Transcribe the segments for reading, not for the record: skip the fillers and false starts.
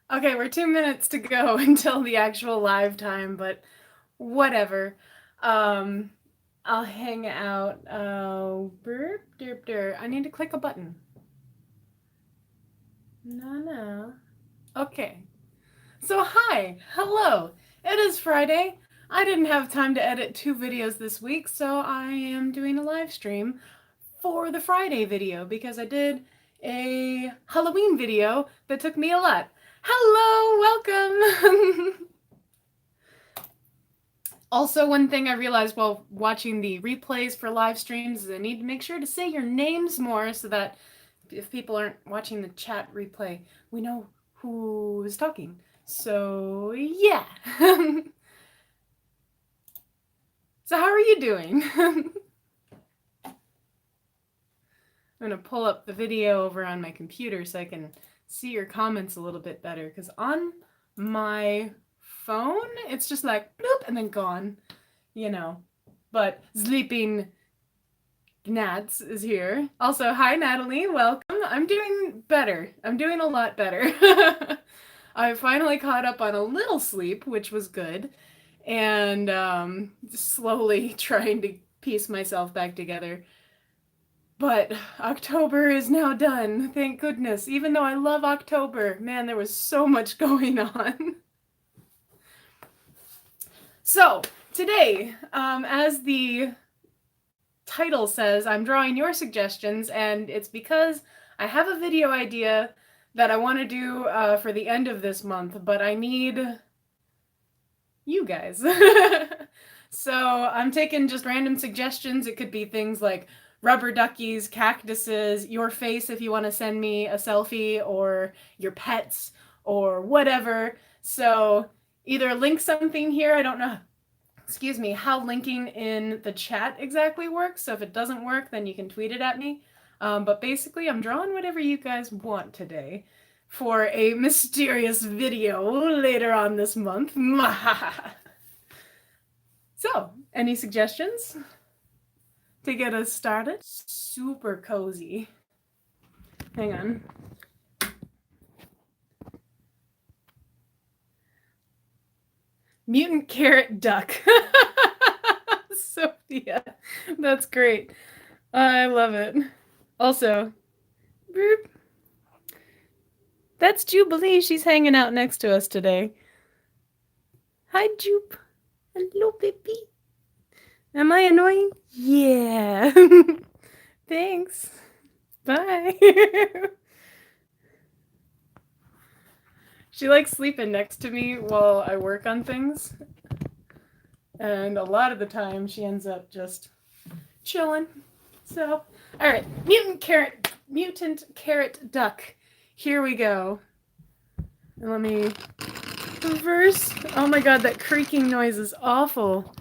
Okay, we're 2 minutes to go until the actual live time, but whatever. Um, I'll hang out. Burp, derp, derp. I need to click a button. No, no. Okay. So, hi. Hello. It is Friday. I didn't have time to edit 2 videos this week, so I am doing a live stream for the Friday video because I did a Halloween video that took me a lot. Hello, welcome. Also, one thing I realized while watching the replays for live streams is I need to make sure to say your names more so that if people aren't watching the chat replay, we know who is talking. So, yeah. So, how are you doing? I'm going to pull up the video over on my computer so I can see your comments a little bit better because on my phone, it's just like bloop and then gone, you know. But sleeping Nats is here. Also, hi Natalie, welcome. I'm doing better. I'm doing a lot better. I finally caught up on a little sleep, which was good, and slowly trying to piece myself back together. But October is now done, thank goodness. Even though I love October, man, there was so much going on. So, today, as the title says, I'm drawing your suggestions, and it's because I have a video idea that I want to do for the end of this month, but I need you guys. So I'm taking just random suggestions. It could be things like rubber duckies, cactuses, your face if you want to send me a selfie, or your pets, or whatever. So either link something here, I don't know, excuse me, how linking in the chat exactly works. So if it doesn't work, then you can tweet it at me. But basically, I'm drawing whatever you guys want today for a mysterious video later on this month. So, any suggestions to get us started? Super cozy. Hang on. Mutant carrot duck. Sophia. That's great. I love it. Also, boop. That's Jubilee. She's hanging out next to us today. Hi, Jupe. Hello, baby. Am I annoying? Yeah. Thanks. Bye. She likes sleeping next to me while I work on things. And a lot of the time she ends up just chilling. So, all right, mutant carrot duck. Here we go. And let me reverse. Oh my god, that creaking noise is awful.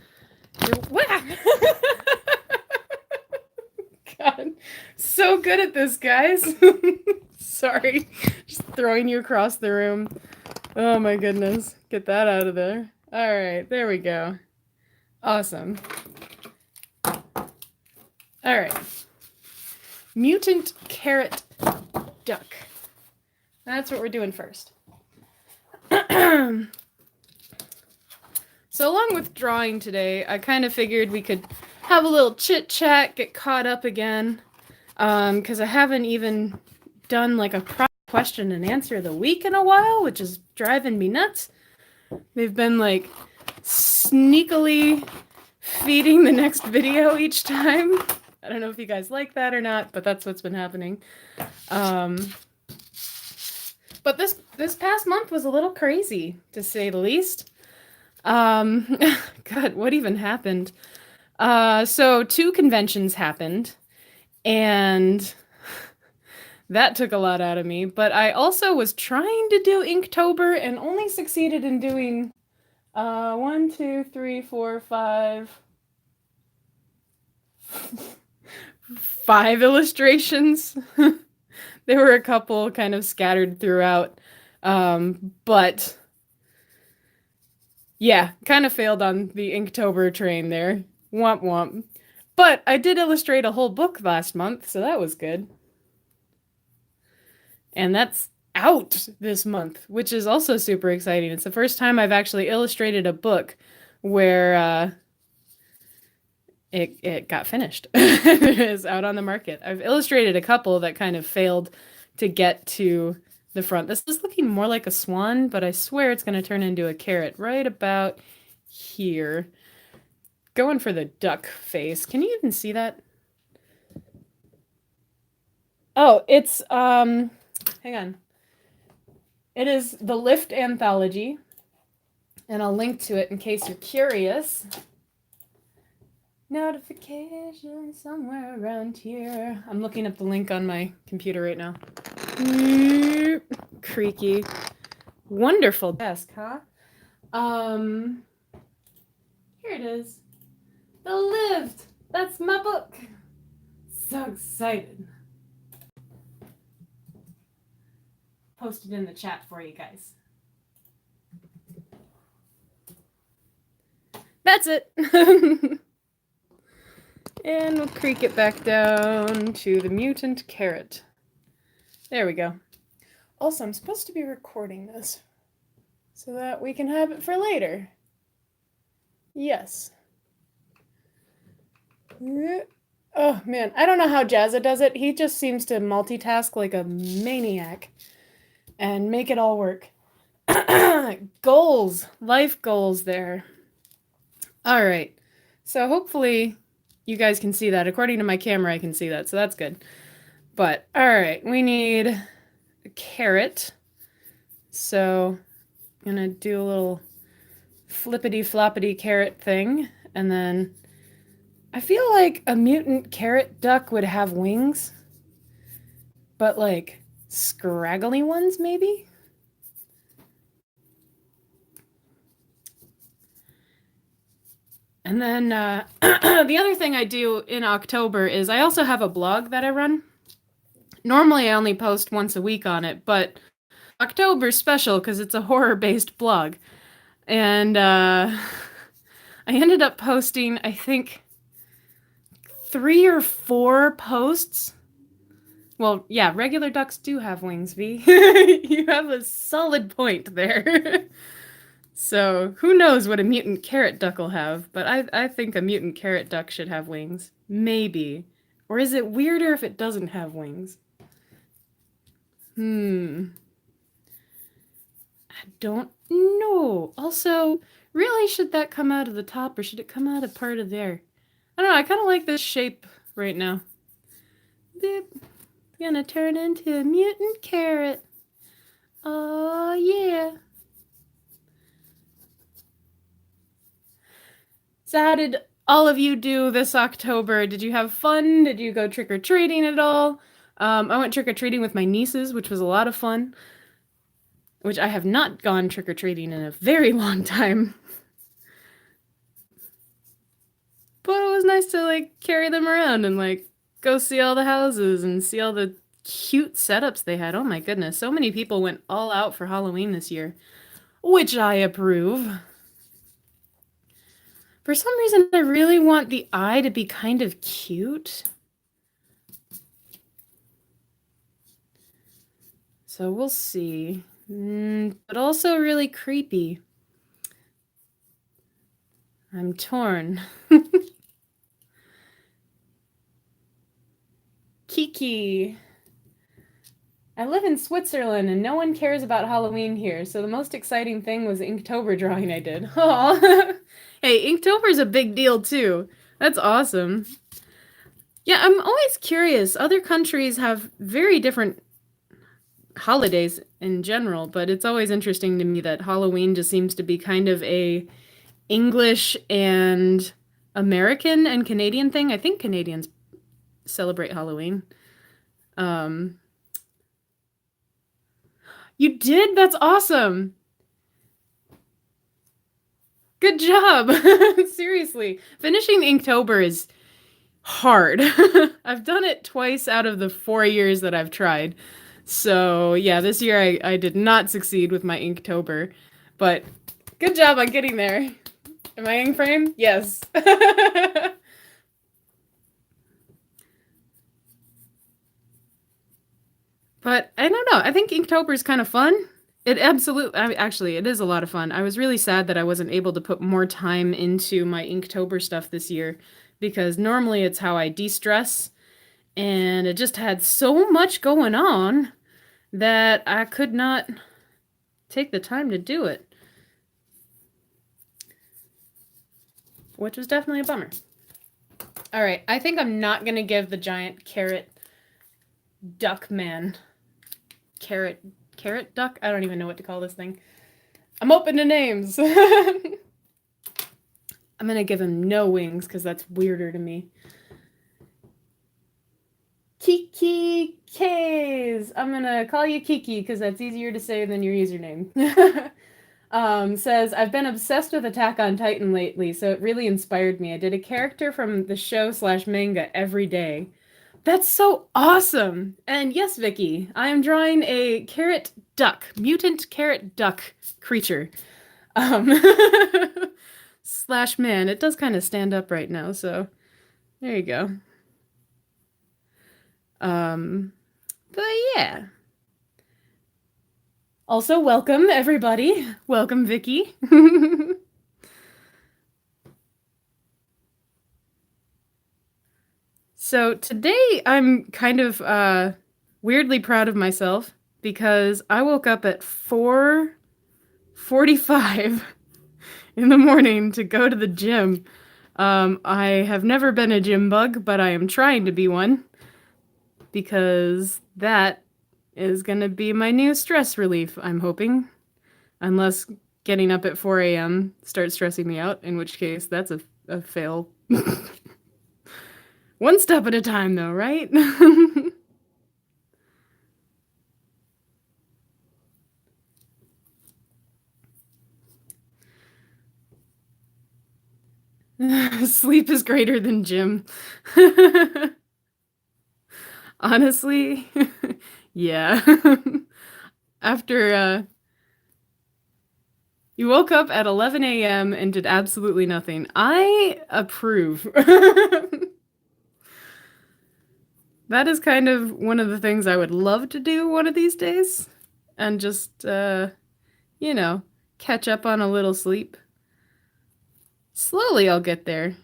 God, so good at this, guys. Sorry, just throwing you across the room. Oh my goodness, get that out of there. All right, there we go. Awesome. All right, mutant carrot duck. That's what we're doing first. So along with drawing today, I kind of figured we could have a little chit chat, get caught up again, because I haven't even done like a question and answer of the week in a while, which is driving me nuts. They've been like sneakily feeding the next video each time. I don't know if you guys like that or not, but that's what's been happening. But this past month was a little crazy, to say the least. God, what even happened? So 2 conventions happened, and that took a lot out of me. But I also was trying to do Inktober and only succeeded in doing 1, 2, 3, 4, 5, 5 illustrations. There were a couple kind of scattered throughout, but yeah, kind of failed on the Inktober train there. Womp womp. But I did illustrate a whole book last month, so that was good. And that's out this month, which is also super exciting. It's the first time I've actually illustrated a book where it got finished. It is out on the market. I've illustrated a couple that kind of failed to get to the front. This is looking more like a swan, but I swear it's going to turn into a carrot right about here. Going for the duck face. Can you even see that? Oh, it's hang on. It is the Lift Anthology, and I'll link to it in case you're curious. Notification somewhere around here. I'm looking up the link on my computer right now. Creaky. Wonderful desk, huh? Here it is. The Lift. That's my book. So excited. Posted in the chat for you guys. That's it. And we'll creak it back down to the mutant carrot. There we go. Also, I'm supposed to be recording this so that we can have it for later. Yes. Oh man, I don't know how Jazza does it. He just seems to multitask like a maniac and make it all work. Goals, life goals there. All right. So hopefully you guys can see that. According to my camera, I can see that, so that's good. But, all right, we need a carrot. So I'm going to do a little flippity-floppity carrot thing. And then I feel like a mutant carrot duck would have wings. But, like, scraggly ones, maybe? And then the other thing I do in October is I also have a blog that I run. Normally I only post once a week on it, but October's special because it's a horror-based blog. And I ended up posting, I think, 3 or 4 posts. Well, yeah, regular ducks do have wings, V. You have a solid point there. So, who knows what a mutant carrot duck will have, but I think a mutant carrot duck should have wings. Maybe. Or is it weirder if it doesn't have wings? I don't know. Also, really, should that come out of the top or should it come out of part of there? I don't know, I kind of like this shape right now. It's gonna turn into a mutant carrot. Oh, yeah. So how did all of you do this October? Did you have fun? Did you go trick-or-treating at all? I went trick-or-treating with my nieces, which was a lot of fun. Which I have not gone trick-or-treating in a very long time. But it was nice to, like, carry them around and, like, go see all the houses and see all the cute setups they had. Oh my goodness, so many people went all out for Halloween this year. Which I approve. For some reason, I really want the eye to be kind of cute. So we'll see. But also really creepy. I'm torn. Kiki. I live in Switzerland and no one cares about Halloween here, so the most exciting thing was the Inktober drawing I did. Aw. Hey, Inktober's a big deal too. That's awesome. Yeah, I'm always curious. Other countries have very different holidays in general, but it's always interesting to me that Halloween just seems to be kind of a English and American and Canadian thing. I think Canadians celebrate Halloween. You did? That's awesome. Good job. Seriously. Finishing Inktober is hard. I've done it twice out of the 4 years that I've tried. So yeah, this year I did not succeed with my Inktober. But good job on getting there. Am I in frame? Yes. But I don't know. I think Inktober is kind of fun. It absolutely, actually, it is a lot of fun. I was really sad that I wasn't able to put more time into my Inktober stuff this year because normally it's how I de-stress, and it just had so much going on that I could not take the time to do it, which was definitely a bummer. All right, I think I'm not going to give the giant carrot duck man carrot duck? I don't even know what to call this thing. I'm open to names. I'm gonna give him no wings because that's weirder to me. Kiki K's. I'm gonna call you Kiki because that's easier to say than your username. Says, I've been obsessed with Attack on Titan lately, so it really inspired me. I did a character from the show/manga every day. That's so awesome! And yes, Vicky, I am drawing a carrot duck, mutant carrot duck creature. Slash man. It does kind of stand up right now, so there you go. But yeah. Also, welcome, everybody. Welcome, Vicky. So today I'm kind of weirdly proud of myself because I woke up at 4:45 in the morning to go to the gym. I have never been a gym bug, but I am trying to be one because that is going to be my new stress relief, I'm hoping. Unless getting up at 4 a.m. starts stressing me out, in which case that's a fail. One step at a time, though, right? Sleep is greater than gym. Honestly, yeah. After you woke up at 11 a.m. and did absolutely nothing, I approve. That is kind of one of the things I would love to do one of these days. And just, you know, catch up on a little sleep. Slowly I'll get there.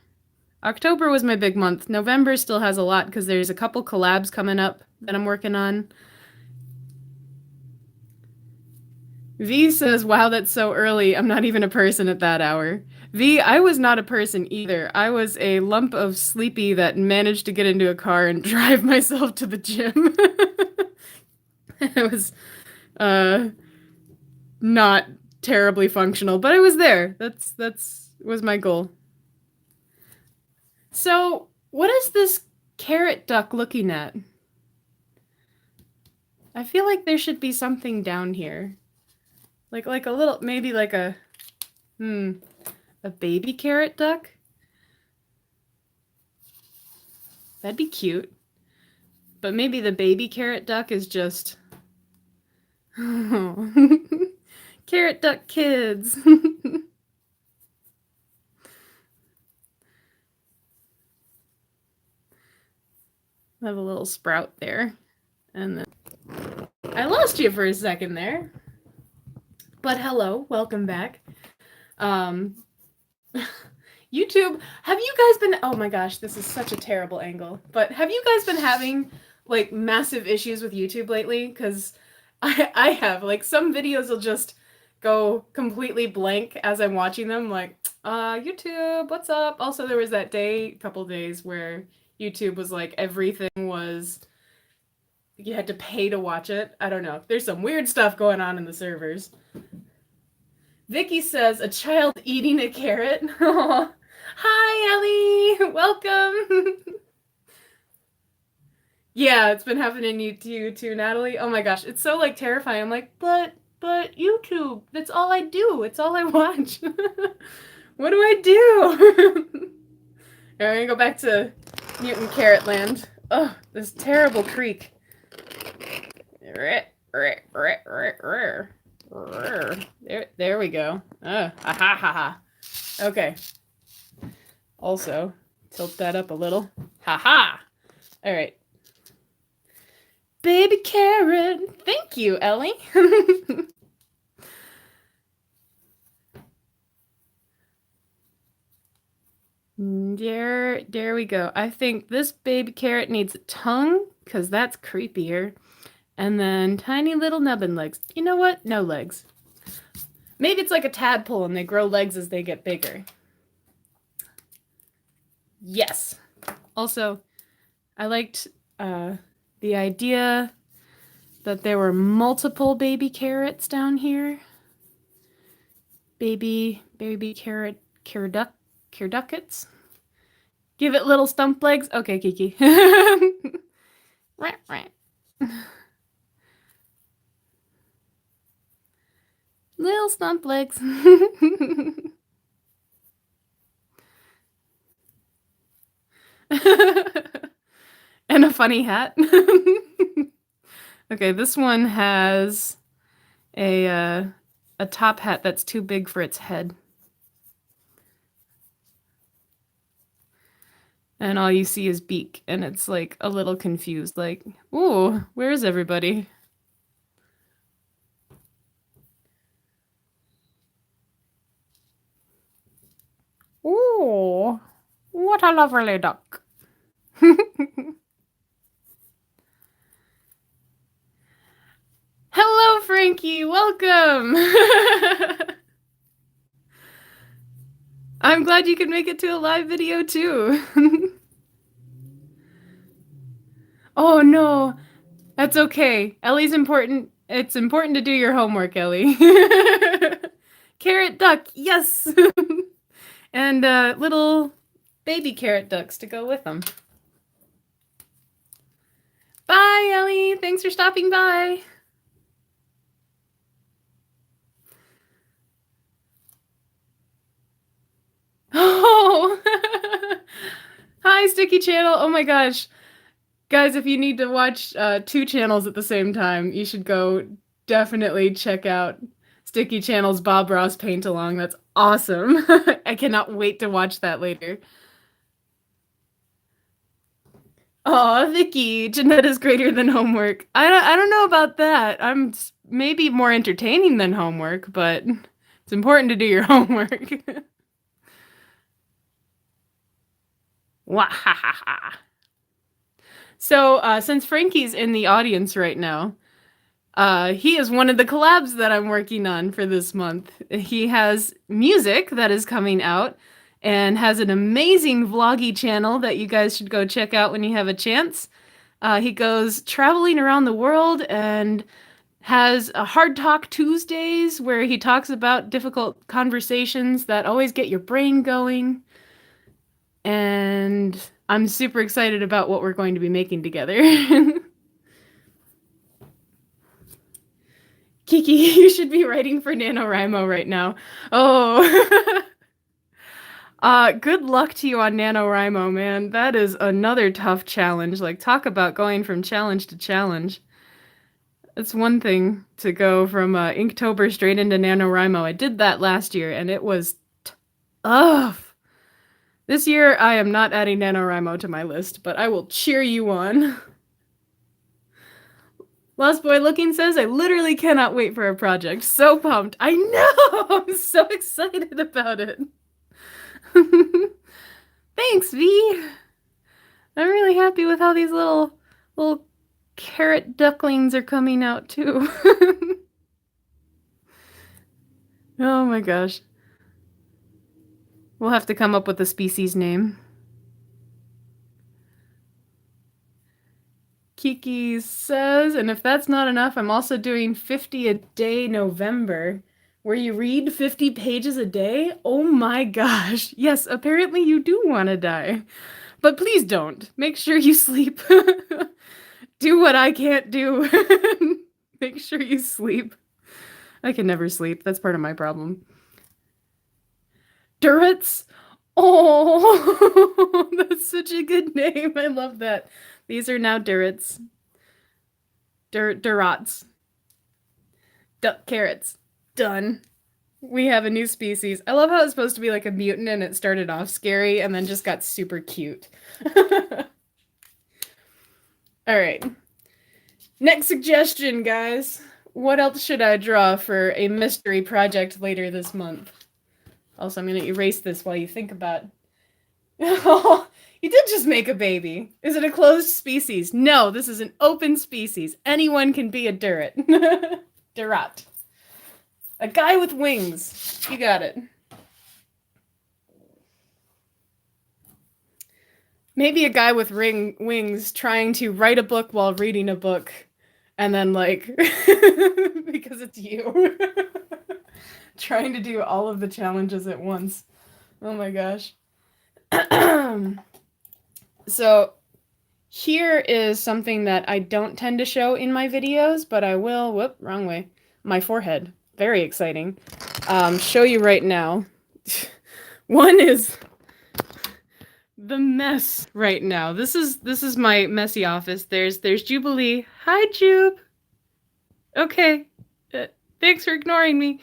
October was my big month. November still has a lot because there's a couple collabs coming up that I'm working on. V says, wow, that's so early. I'm not even a person at that hour. V, I was not a person either. I was a lump of sleepy that managed to get into a car and drive myself to the gym. It was not terribly functional, but I was there. That's was my goal. So, what is this carrot duck looking at? I feel like there should be something down here. Like a little, maybe like a baby carrot duck? That'd be cute. But maybe the baby carrot duck is just... Carrot duck kids! I have a little sprout there. And then... I lost you for a second there. But hello, welcome back. YouTube, have you guys been... Oh my gosh, this is such a terrible angle. But have you guys been having, like, massive issues with YouTube lately? Because I have. Like, some videos will just go completely blank as I'm watching them. Like, YouTube, what's up? Also, there was that couple days, where YouTube was like, everything was... You had to pay to watch it. I don't know. There's some weird stuff going on in the servers. Vicky says, a child eating a carrot. Hi, Ellie. Welcome. Yeah, it's been happening to you too, Natalie. Oh my gosh, it's so like terrifying. I'm like, but YouTube, that's all I do. It's all I watch. What do I do? All right, I'm gonna go back to Mutant Carrot Land. Oh, this terrible creek. There we go. Ha ha ha. Okay. Also, tilt that up a little. Ha ha. All right. baby carrot. Thank you, Ellie. There we go. I think this baby carrot needs a tongue, because that's creepier. And then tiny little nubbin legs. You know what? No legs. Maybe it's like a tadpole and they grow legs as they get bigger. Yes. Also, I liked the idea that there were multiple baby carrots down here. Baby carrotuckets. Give it little stump legs. Okay, Kiki. Little stump legs. And a funny hat. Okay, this one has a top hat that's too big for its head. And all you see is beak, and it's like a little confused, like, ooh, where is everybody? Ooh, what a lovely duck. Hello, Frankie, welcome. I'm glad you could make it to a live video too. Oh no, that's okay. Ellie's important. It's important to do your homework, Ellie. Carrot duck, yes. And little baby carrot ducks to go with them. Bye, Ellie. Thanks for stopping by. Oh, hi, Sticky Channel. Oh my gosh. Guys, if you need to watch 2 channels at the same time, you should go definitely check out Sticky Channel's Bob Ross Paint Along. That's awesome. I cannot wait to watch that later. Aw, Vicky, Janetta's greater than homework. I don't know about that. I'm maybe more entertaining than homework, but it's important to do your homework. Wahahaha. So, since Frankie's in the audience right now, he is one of the collabs that I'm working on for this month. He has music that is coming out and has an amazing vloggy channel that you guys should go check out when you have a chance. He goes traveling around the world and has a Hard Talk Tuesdays where he talks about difficult conversations that always get your brain going. And I'm super excited about what we're going to be making together. Kiki, you should be writing for NaNoWriMo right now. Oh. Good luck to you on NaNoWriMo, man. That is another tough challenge. Like, talk about going from challenge to challenge. It's one thing to go from Inktober straight into NaNoWriMo. I did that last year, and it was tough. This year, I am not adding NaNoWriMo to my list, but I will cheer you on. Lost Boy Looking says, I literally cannot wait for a project. So pumped. I know! I'm so excited about it. Thanks, V. I'm really happy with how these little carrot ducklings are coming out, too. Oh my gosh. We'll have to come up with a species name. Kiki says, and if that's not enough, I'm also doing 50 a day November, where you read 50 pages a day. Oh my gosh. Yes, apparently you do want to die. But please don't. Make sure you sleep. Do what I can't do. Make sure you sleep. I can never sleep. That's part of my problem. Durrets? Oh, that's such a good name. I love that. These are now Durrets. Durots. Duck carrots. Done. We have a new species. I love how it's supposed to be like a mutant and it started off scary and then just got super cute. All right. Next suggestion, guys. What else should I draw for a mystery project later this month? Also, I'm going to erase this while you think about... Oh, you did just make a baby. Is it a closed species? No, this is an open species. Anyone can be a Durat. Durat. A guy with wings. You got it. Maybe a guy with wings trying to write a book while reading a book. And then, like, because it's you. Trying to do all of the challenges at once. Oh my gosh. So, here is something that I don't tend to show in my videos, but I will, whoop, wrong way, my forehead. Very exciting. Show you right now. One is the mess right now. This is my messy office. There's Jubilee. Hi, Jube. Okay. Thanks for ignoring me.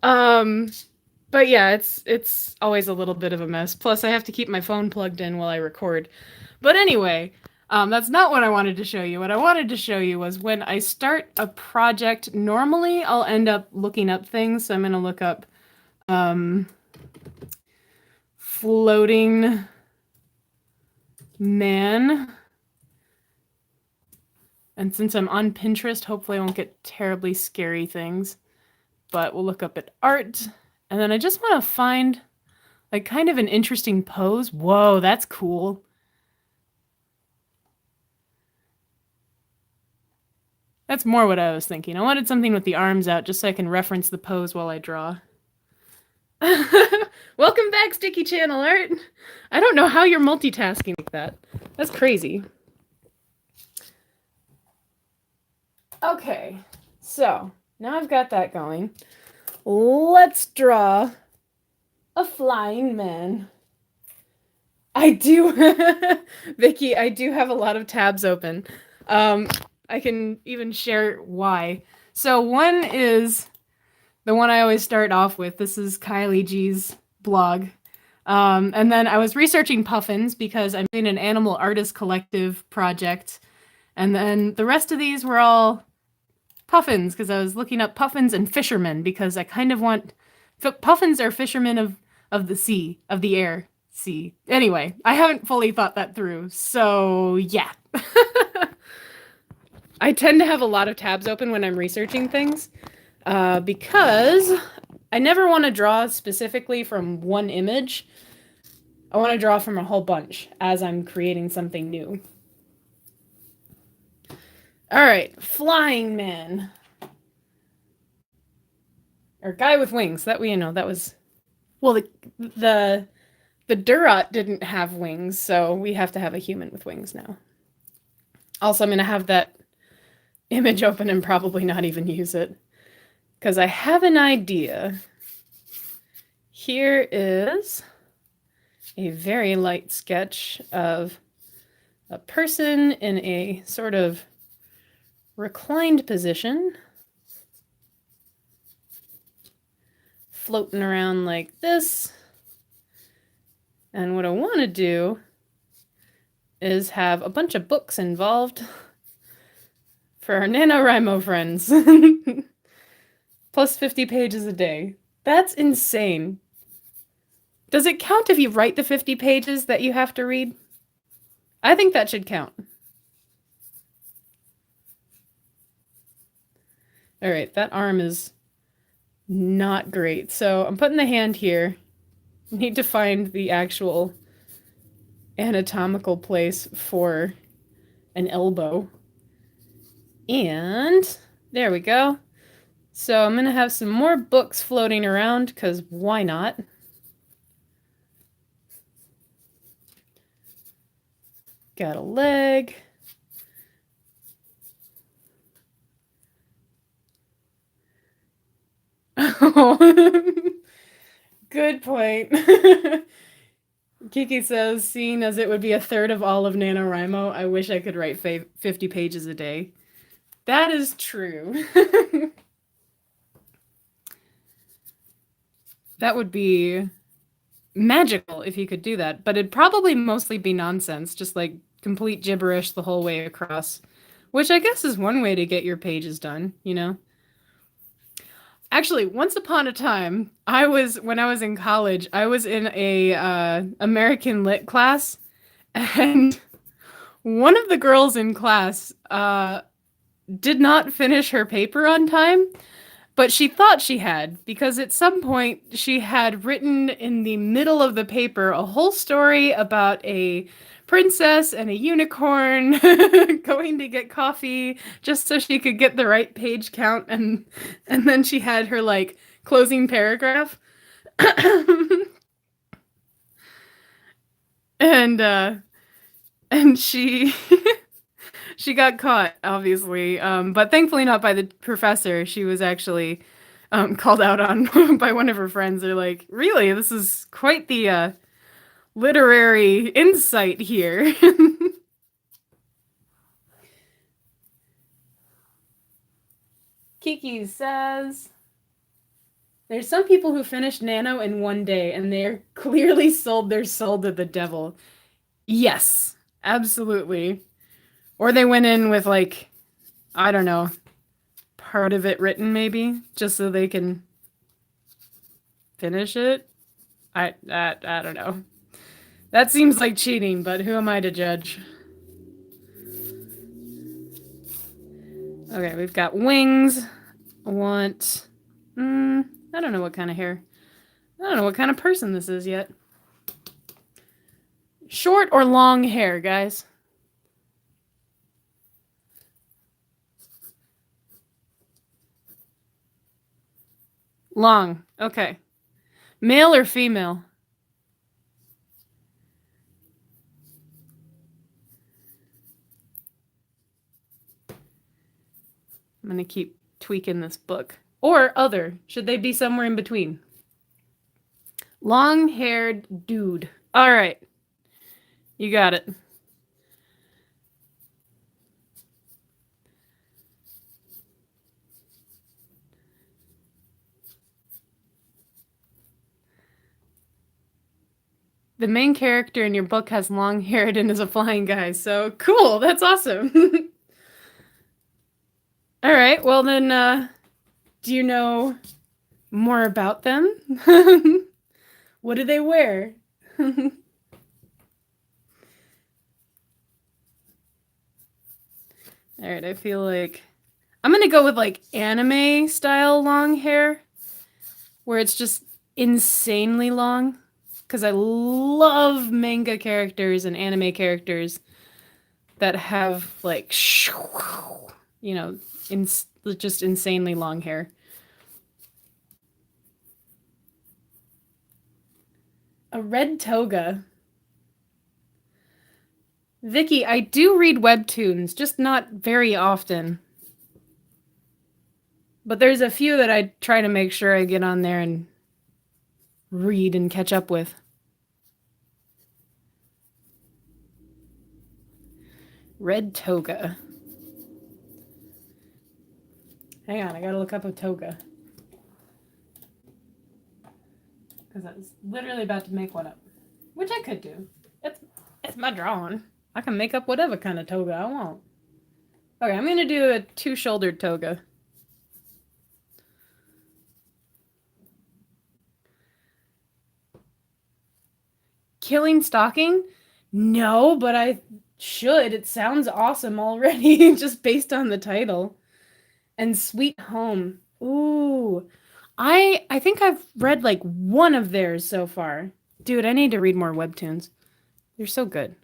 But yeah, it's always a little bit of a mess. Plus, I have to keep my phone plugged in while I record. But anyway, that's not what I wanted to show you. What I wanted to show you was when I start a project, normally I'll end up looking up things. So I'm going to look up floating man. And since I'm on Pinterest, hopefully I won't get terribly scary things. But we'll look up at art. And then I just want to find like kind of an interesting pose. Whoa, that's cool. That's more what I was thinking. I wanted something with the arms out just so I can reference the pose while I draw. Welcome back, Sticky Channel Art. I don't know how you're multitasking like that. That's crazy. Okay, so now I've got that going. Let's draw a flying man. I do, Vicky, I do have a lot of tabs open. I can even share why. So one is the one I always start off with. This is Kylie G's blog. And then I was researching puffins because I'm doing an animal artist collective project. And then the rest of these were all puffins because I was looking up puffins and fishermen because I kind of want... Puffins are fishermen of the sea, of the air sea. Anyway, I haven't fully thought that through. So yeah. I tend to have a lot of tabs open when I'm researching things because I never want to draw specifically from one image. I want to draw from a whole bunch as I'm creating something new. All right, flying man. Or guy with wings. That way, you know, that was... Well, the Durat didn't have wings, so we have to have a human with wings now. Also, I'm going to have that image open and probably not even use it because I have an idea. Here is a very light sketch of a person in a sort of reclined position, floating around like this. And what I want to do is have a bunch of books involved for our NaNoWriMo friends. Plus 50 pages a day. That's insane. Does it count if you write the 50 pages that you have to read? I think that should count. All right, that arm is not great. So I'm putting the hand here. I need to find the actual anatomical place for an elbow. And there we go. So I'm going to have some more books floating around because why not? Got a leg. Oh, good point. Kiki says, seeing as it would be a third of all of NaNoWriMo, I wish I could write 50 pages a day. That is true. That would be magical if you could do that, but it'd probably mostly be nonsense, just like complete gibberish the whole way across. which I guess is one way to get your pages done, you know? Actually, once upon a time, when I was in college, I was in a American Lit class, and one of the girls in class did not finish her paper on time, but she thought she had, because at some point she had written in the middle of the paper a whole story about a princess and a unicorn going to get coffee just so she could get the right page count, and then she had her like closing paragraph. and and she got caught, obviously, but thankfully not by the professor. She was actually called out on by one of her friends. They're like, really, this is quite the literary insight here. Kiki says, there's some people who finished Nano in one day and they're clearly sold their soul to the devil. Yes, absolutely. Or they went in with, like, I don't know, part of it written maybe, just so they can finish it. I don't know. That seems like cheating, but who am I to judge? Okay, we've got wings. I want... I don't know what kind of hair. I don't know what kind of person this is yet. Short or long hair, guys? Long. Okay. Male or female? I'm going to keep tweaking this book. Or other. Should they be somewhere in between? Long-haired dude. All right. You got it. The main character in your book has long hair and is a flying guy, so cool, that's awesome. All right, well then, do you know more about them? What do they wear? All right, I feel like I'm gonna go with like anime style long hair, where it's just insanely long. Because I love manga characters and anime characters that have like, you know, just insanely long hair. A red toga. Vicky, I do read webtoons, just not very often. But there's a few that I try to make sure I get on there and read and catch up with. Red toga. Hang on, I gotta look up a toga. Because I was literally about to make one up. Which I could do. It's my drawing. I can make up whatever kind of toga I want. Okay, I'm gonna do a two-shouldered toga. Killing stalking? No, but I should. It sounds awesome already, just based on the title. And Sweet Home. Ooh. I think I've read like one of theirs so far. Dude, I need to read more webtoons. They're so good.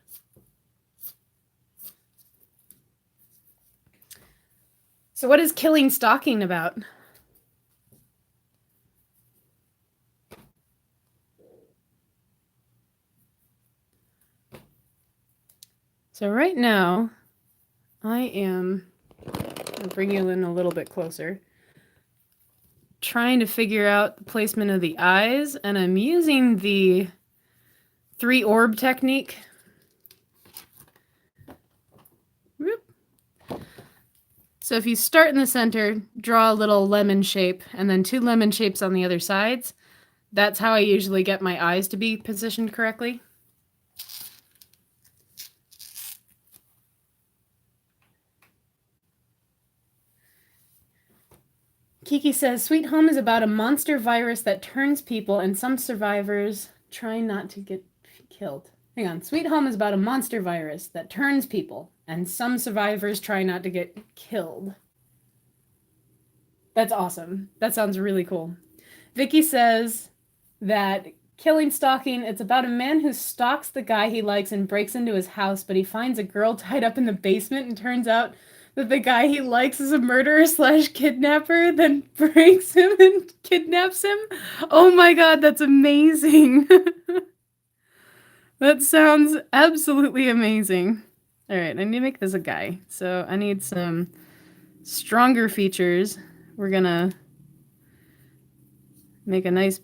So what is Killing Stalking about? So right now, I am, I'll bring you in a little bit closer, trying to figure out the placement of the eyes, and I'm using the 3-orb technique. Whoop. So if you start in the center, draw a little lemon shape, and then 2 lemon shapes on the other sides. That's how I usually get my eyes to be positioned correctly. Kiki says, Sweet Home is about a monster virus that turns people, and some survivors try not to get killed. Hang on. Sweet Home is about a monster virus that turns people, and some survivors try not to get killed. That's awesome. That sounds really cool. Vicky says that Killing Stalking, it's about a man who stalks the guy he likes and breaks into his house, but he finds a girl tied up in the basement and turns out that the guy he likes is a murderer slash kidnapper, then breaks him and kidnaps him. Oh my god, that's amazing. That sounds absolutely amazing. Alright, I need to make this a guy. So I need some stronger features. We're gonna make a nice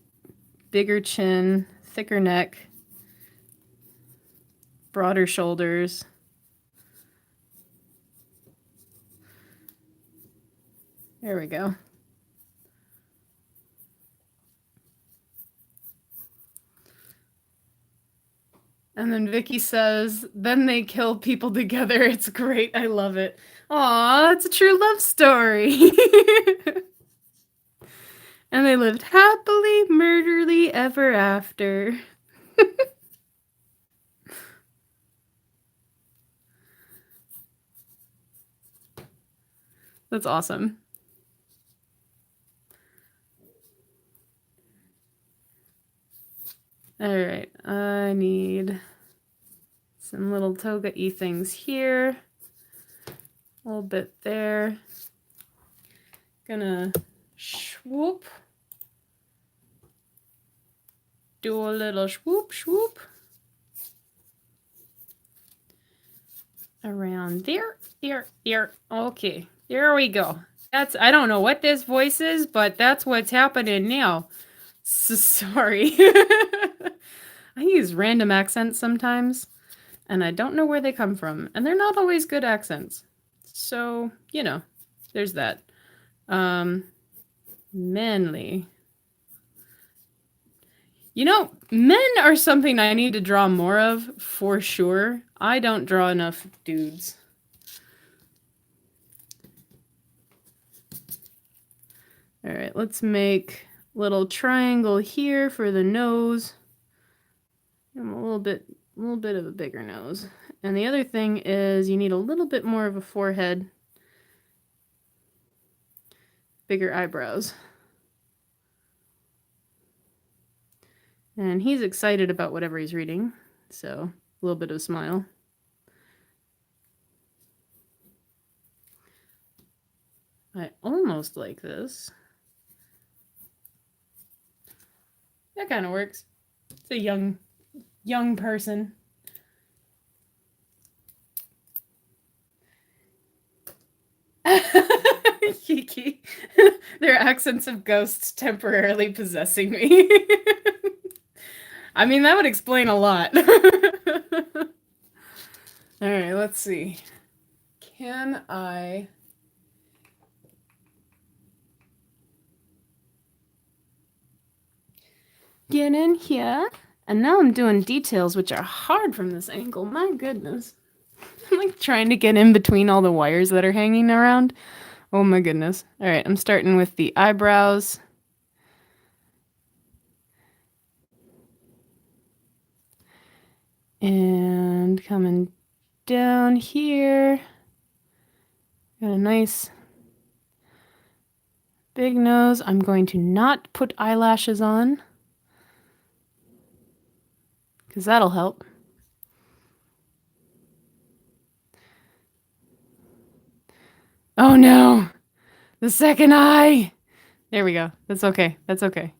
bigger chin, thicker neck, broader shoulders. There we go. And then Vicky says, then they kill people together. It's great. I love it. Aw, it's a true love story. And they lived happily, murderly ever after. That's awesome. Alright, I need some little toga-y things here. A little bit there. Gonna swoop. Do a little swoop, swoop. Around there, there. Okay, there we go. I don't know what this voice is, but that's what's happening now. Sorry. I use random accents sometimes, and I don't know where they come from, and they're not always good accents. So, you know, there's that. Manly. You know, men are something I need to draw more of, for sure. I don't draw enough dudes. Alright, let's make a little triangle here for the nose. And a little bit of a bigger nose. And the other thing is you need a little bit more of a forehead. Bigger eyebrows. And he's excited about whatever he's reading, so a little bit of a smile. I almost like this. That kind of works. It's a young person. Kiki. Their accents of ghosts temporarily possessing me. I mean, that would explain a lot. Alright, let's see. Can I... get in here? And now I'm doing details, which are hard from this angle. My goodness. I'm like trying to get in between all the wires that are hanging around. Oh my goodness. Alright, I'm starting with the eyebrows. And coming down here. Got a nice big nose. I'm going to not put eyelashes on, because that'll help. Oh no! The second eye! There we go. That's okay. That's okay.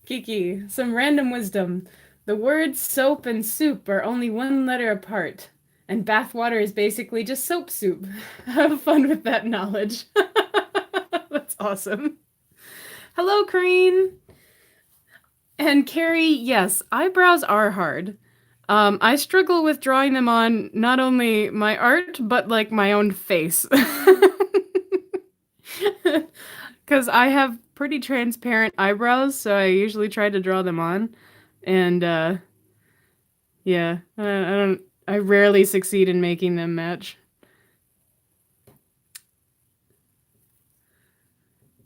Kiki, some random wisdom. The words soap and soup are only one letter apart, and bathwater is basically just soap soup. Have fun with that knowledge. That's awesome. Hello, Kareen! And Carrie, yes, eyebrows are hard. I struggle with drawing them on not only my art, but like my own face. Because I have pretty transparent eyebrows, so I usually try to draw them on. And, yeah, I rarely succeed in making them match.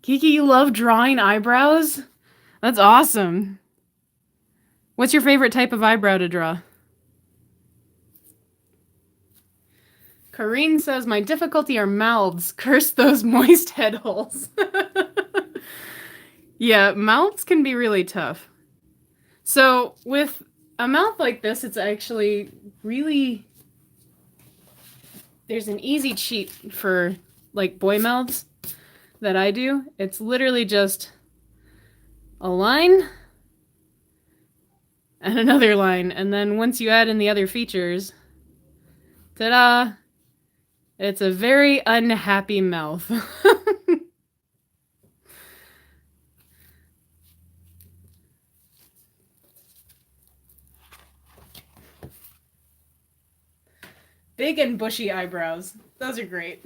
Kiki, you love drawing eyebrows? That's awesome. What's your favorite type of eyebrow to draw? Corrine says, my difficulty are mouths. Curse those moist head holes. Yeah, mouths can be really tough. So with a mouth like this, it's actually really... There's an easy cheat for like boy mouths that I do. It's literally just a line and another line. And then once you add in the other features, ta-da! It's a very unhappy mouth. Big and bushy eyebrows. Those are great.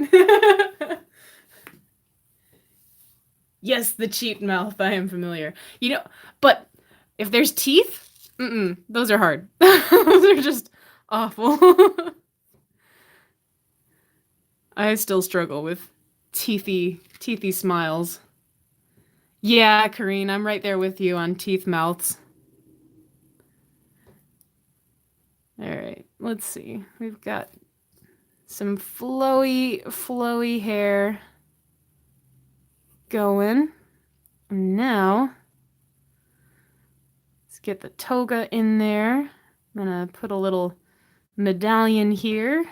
Yes, the cheap mouth. I am familiar. You know, but if there's teeth, those are hard. Those are just awful. I still struggle with teethy smiles. Yeah, Karine, I'm right there with you on teeth mouths. All right, let's see. We've got some flowy hair going. And now, let's get the toga in there. I'm gonna put a little medallion here.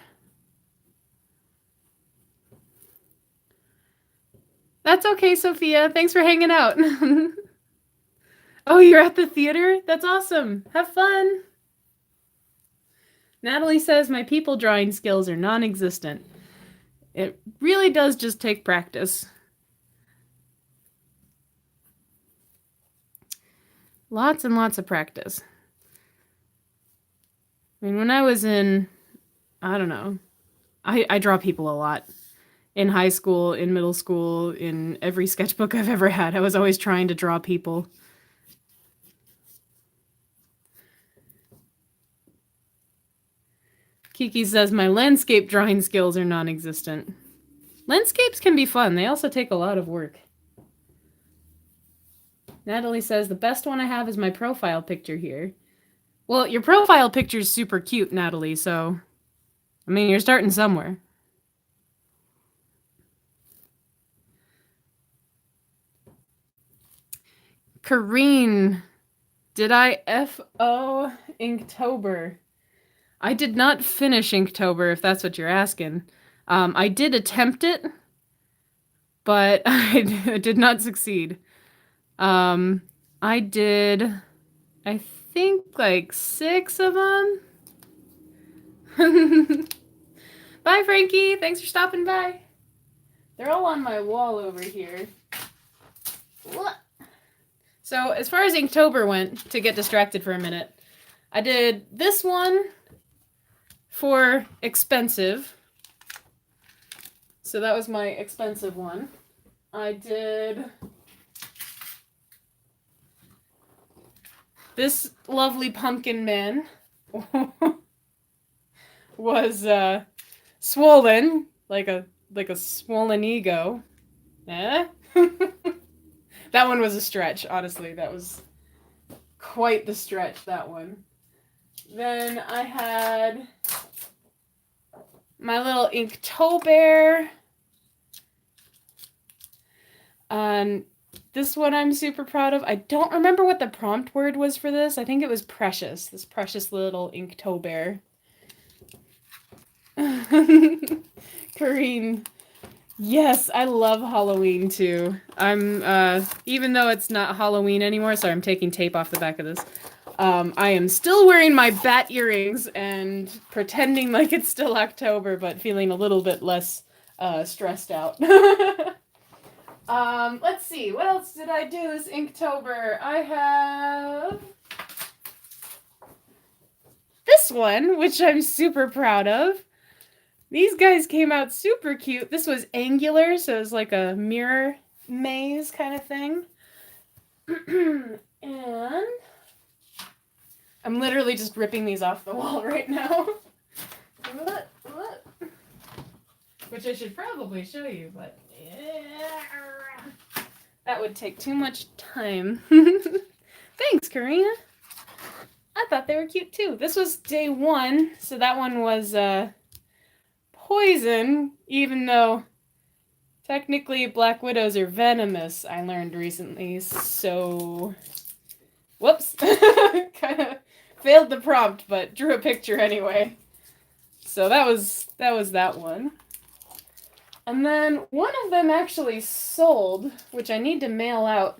That's okay, Sophia. Thanks for hanging out. Oh, you're at the theater? That's awesome. Have fun. Natalie says, my people drawing skills are non-existent. It really does just take practice. Lots and lots of practice. I mean, when I was in, I don't know, I draw people a lot. In high school, in middle school, in every sketchbook I've ever had, I was always trying to draw people. Kiki says, my landscape drawing skills are non-existent. Landscapes can be fun. They also take a lot of work. Natalie says, the best one I have is my profile picture here. Well, your profile picture is super cute, Natalie, so... I mean, you're starting somewhere. Karine, did I F.O. Inktober? I did not finish Inktober, if that's what you're asking. I did attempt it, but I did not succeed. I did, I think, like 6 of them. Bye, Frankie. Thanks for stopping by. They're all on my wall over here. What? So, as far as Inktober went, to get distracted for a minute, I did this one for expensive. So that was my expensive one. I did this lovely pumpkin man was swollen, like a swollen ego. Eh? That one was a stretch, honestly. That was quite the stretch, that one. Then I had my little Inktober. And this one I'm super proud of. I don't remember what the prompt word was for this. I think it was precious. This precious little Inktober. Karine. Yes, I love Halloween too. I'm, even though it's not Halloween anymore, sorry, I'm taking tape off the back of this. I am still wearing my bat earrings and pretending like it's still October, but feeling a little bit less, stressed out. Let's see, what else did I do this Inktober? I have this one, which I'm super proud of. These guys came out super cute. This was angular, so it was like a mirror maze kind of thing. And I'm literally just ripping these off the wall right now. Which I should probably show you, but... That would take too much time. Thanks, Karina. I thought they were cute too. This was day 1, so that one was poison, even though technically black widows are venomous, I learned recently, so... Whoops! Kind of failed the prompt, but drew a picture anyway. So that was that one. And then one of them actually sold, which I need to mail out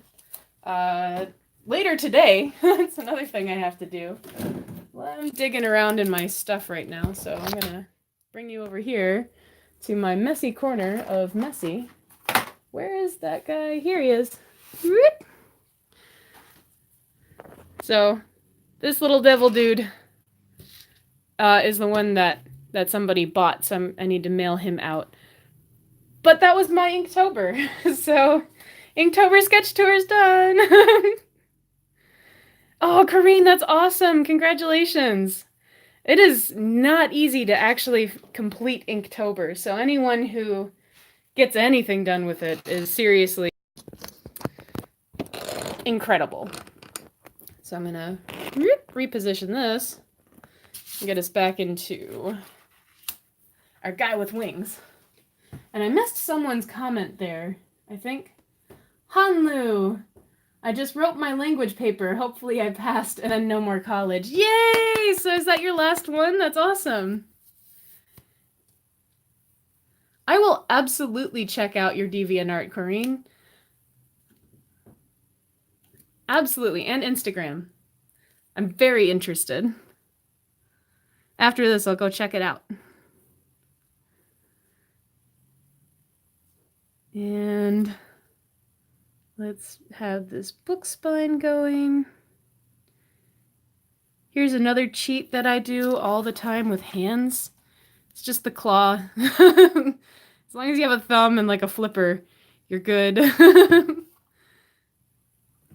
later today. That's another thing I have to do. Well, I'm digging around in my stuff right now, so I'm gonna bring you over here to my messy corner of messy. Where is that guy? Here he is. Whoop. So, this little devil dude is the one that somebody bought, so I need to mail him out. But that was my Inktober, so Inktober sketch tour is done. Oh, Karine, that's awesome! Congratulations! It is not easy to actually complete Inktober, so anyone who gets anything done with it is seriously incredible. So I'm gonna reposition this and get us back into our guy with wings. And I missed someone's comment there, I think. Hanlu! I just wrote my language paper. Hopefully I passed and then no more college. Yay! So is that your last one? That's awesome. I will absolutely check out your DeviantArt, Karine. Absolutely. And Instagram. I'm very interested. After this, I'll go check it out. And let's have this book spine going. Here's another cheat that I do all the time with hands. It's just the claw. As long as you have a thumb and like a flipper, you're good.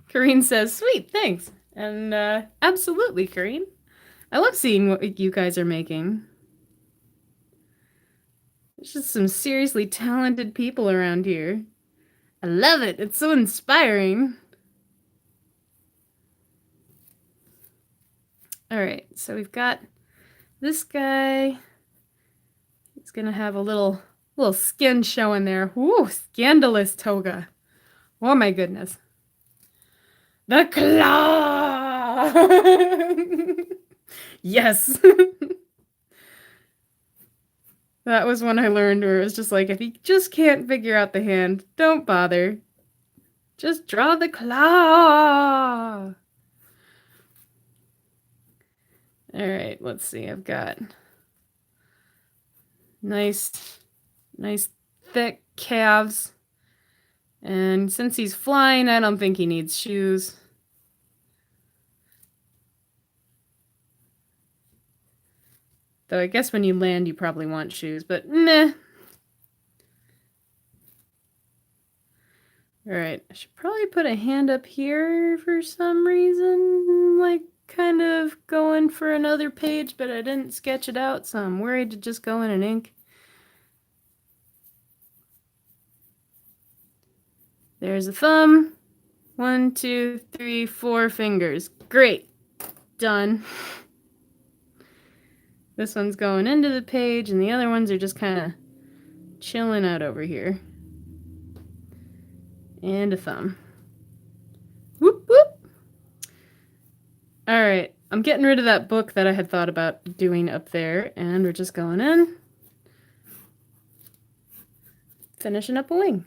Karine says, sweet, thanks. And absolutely, Karine. I love seeing what you guys are making. There's just some seriously talented people around here. I love it. It's so inspiring. Alright, so we've got this guy. He's gonna have a little skin showing there. Ooh, scandalous toga. Oh my goodness. The claw! Yes! That was one I learned where it was just like, if you just can't figure out the hand, don't bother. Just draw the claw! Alright, let's see. I've got nice thick calves. And since he's flying, I don't think he needs shoes. Though I guess when you land, you probably want shoes, but meh. Alright, I should probably put a hand up here for some reason. Like, kind of going for another page, but I didn't sketch it out, so I'm worried to just go in and ink. There's a thumb. 1, 2, 3, 4 fingers. Great. Done. This one's going into the page, and the other ones are just kind of chilling out over here. And a thumb. Whoop, whoop. Alright, I'm getting rid of that book that I had thought about doing up there, and we're just going in. Finishing up a wing.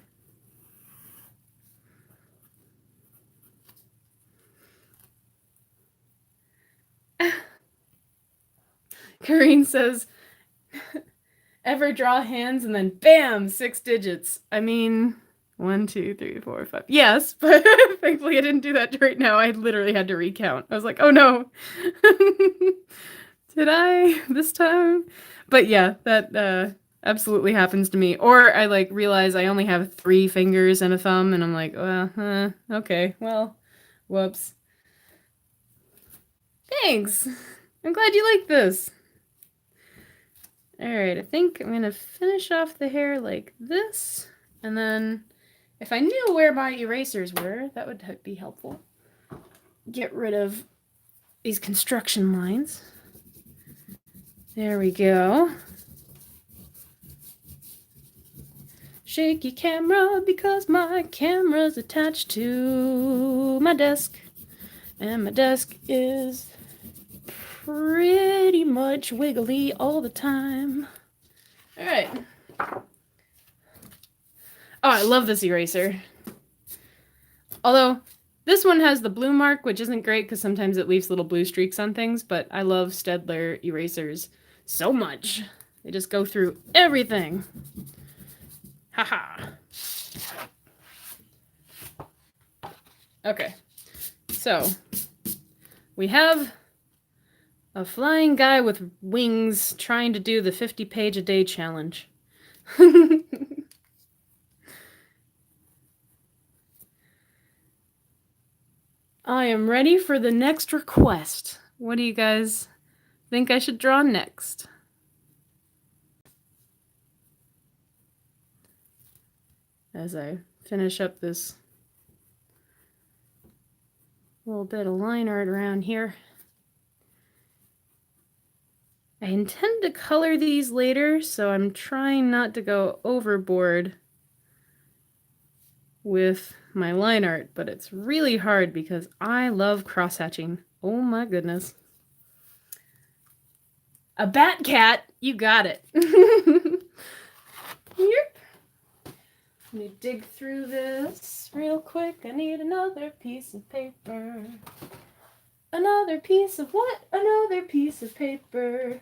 Karine says, ever draw hands and then bam, 6 digits. I mean, 1, 2, 3, 4, 5. Yes, but thankfully I didn't do that right now. I literally had to recount. I was like, oh no. Did I this time? But yeah, that absolutely happens to me. Or I like realize I only have 3 fingers and a thumb, and I'm like, well, okay, well, whoops. Thanks. I'm glad you like this. Alright, I think I'm going to finish off the hair like this, and then If I knew where my erasers were, that would be helpful. Get rid of these construction lines. There we go. Shaky camera because my camera's attached to my desk. And my desk is pretty much wiggly all the time. All right. Oh, I love this eraser. Although, this one has the blue mark, which isn't great because sometimes it leaves little blue streaks on things, but I love Staedtler erasers so much. They just go through everything. Haha. Okay. So, we have a flying guy with wings trying to do the 50-page-a-day challenge. I am ready for the next request. What do you guys think I should draw next? As I finish up this little bit of line art around here. I intend to color these later, so I'm trying not to go overboard with my line art, but it's really hard because I love cross-hatching. Oh my goodness. A bat cat, you got it. Yep. Let me dig through this real quick. I need another piece of paper. Another piece of what? Another piece of paper.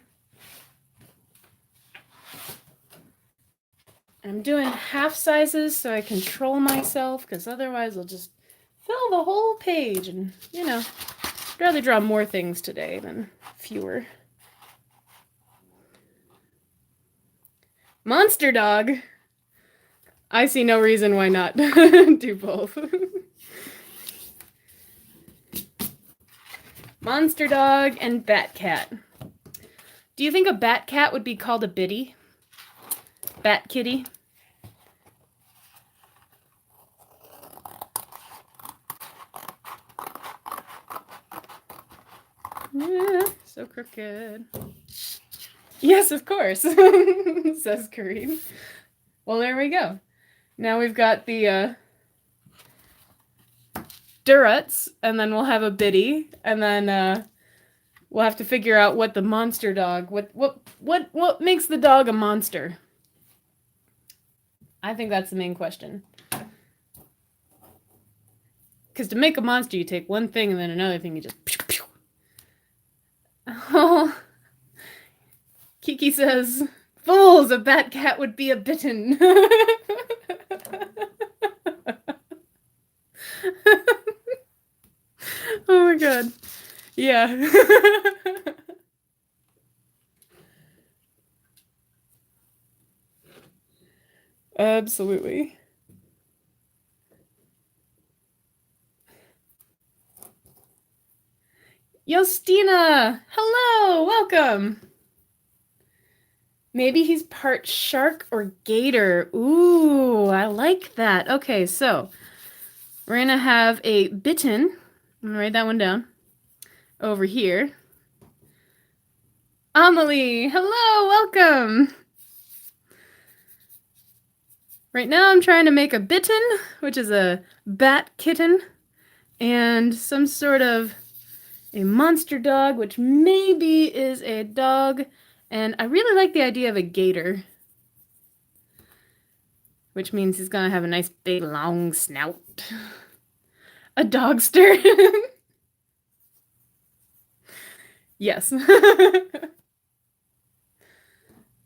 I'm doing half sizes so I control myself, because otherwise I'll just fill the whole page. And, you know, I'd rather draw more things today than fewer. Monster dog. I see no reason why not do both. Monster dog and bat cat. Do you think a bat cat would be called a biddy? Bat kitty? Yeah, so crooked. Yes, of course, says Kareen. Well, there we go. Now we've got the Duretts, and then we'll have a biddy, and then we'll have to figure out what the monster dog, what makes the dog a monster? I think that's the main question. Because to make a monster, you take one thing and then another thing, you just pew, pew. Oh, Kiki says, fools, a bat cat would be a bitten. Oh my god. Yeah. Absolutely. Yostina! Hello! Welcome! Maybe he's part shark or gator. Ooh, I like that. Okay, so we're gonna have a bitten. I'm gonna write that one down. Over here. Amelie! Hello! Welcome! Right now I'm trying to make a bitten, which is a bat kitten, and some sort of a monster dog, which maybe is a dog, and I really like the idea of a gator, which means he's gonna have a nice big long snout. A dogster. Yes.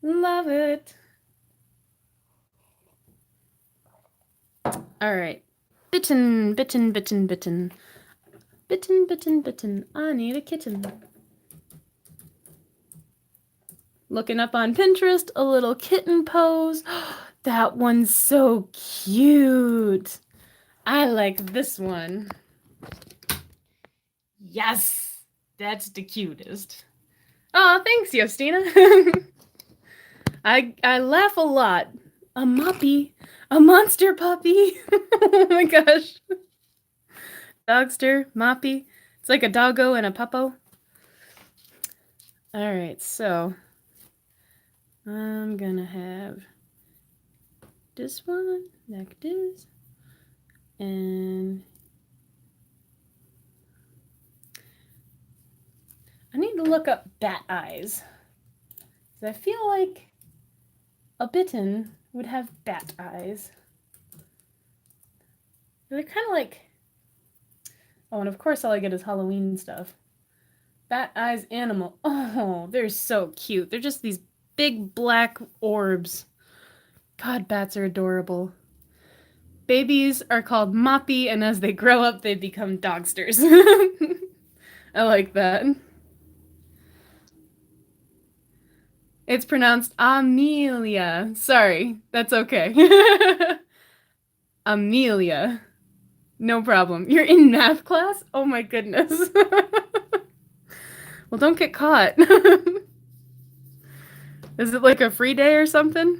Love it. All right. Bitten, bitten, bitten, bitten. Bitten, bitten, bitten. I need a kitten. Looking up on Pinterest, a little kitten pose. That one's so cute. I like this one. Yes, that's the cutest. Oh, thanks, Yostina. I laugh a lot A moppy. A monster puppy. Oh my gosh. Dogster, moppy. It's like a doggo and a puppo. Alright, so I'm gonna have this one like this. And I need to look up bat eyes. Because I feel like a Bittern would have bat eyes. They're kind of like... Oh, and of course all I get is Halloween stuff. Bat eyes animal. Oh, they're so cute. They're just these big black orbs. God, bats are adorable. Babies are called moppy, and as they grow up, they become dogsters. I like that. It's pronounced Amelia. Sorry, that's okay. Amelia. No problem. You're in math class? Oh my goodness. Well, don't get caught. Is it like a free day or something?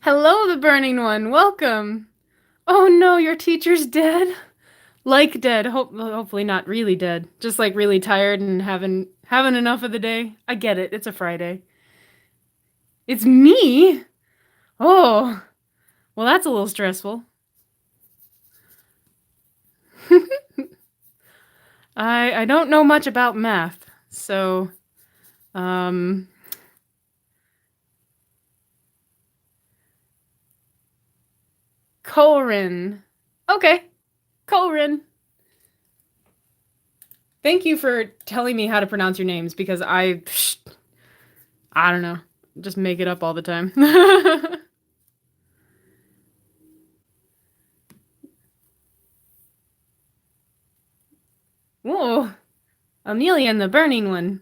Hello, the Burning One. Welcome. Oh no, your teacher's dead. Like dead. Hopefully not really dead. Just like really tired and having enough of the day. I get it. It's a Friday. It's me? Oh. Well, that's a little stressful. I don't know much about math, so Corin. Okay. Corin. Thank you for telling me how to pronounce your names because I don't know. Just make it up all the time. Whoa. Amelia and the Burning One.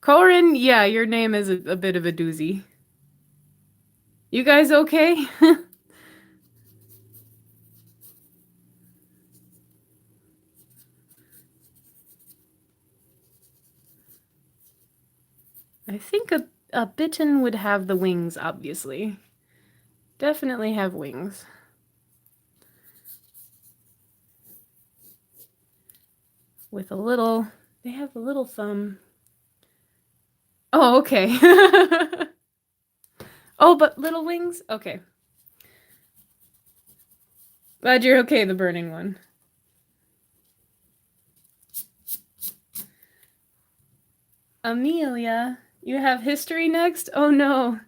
Corin, yeah, your name is a bit of a doozy. You guys okay? I think a Bittern would have the wings, obviously. Definitely have wings. With a little... They have a little thumb. Oh, okay. Oh, but little wings? Okay. Glad you're okay, the Burning One. Amelia, you have history next? Oh no.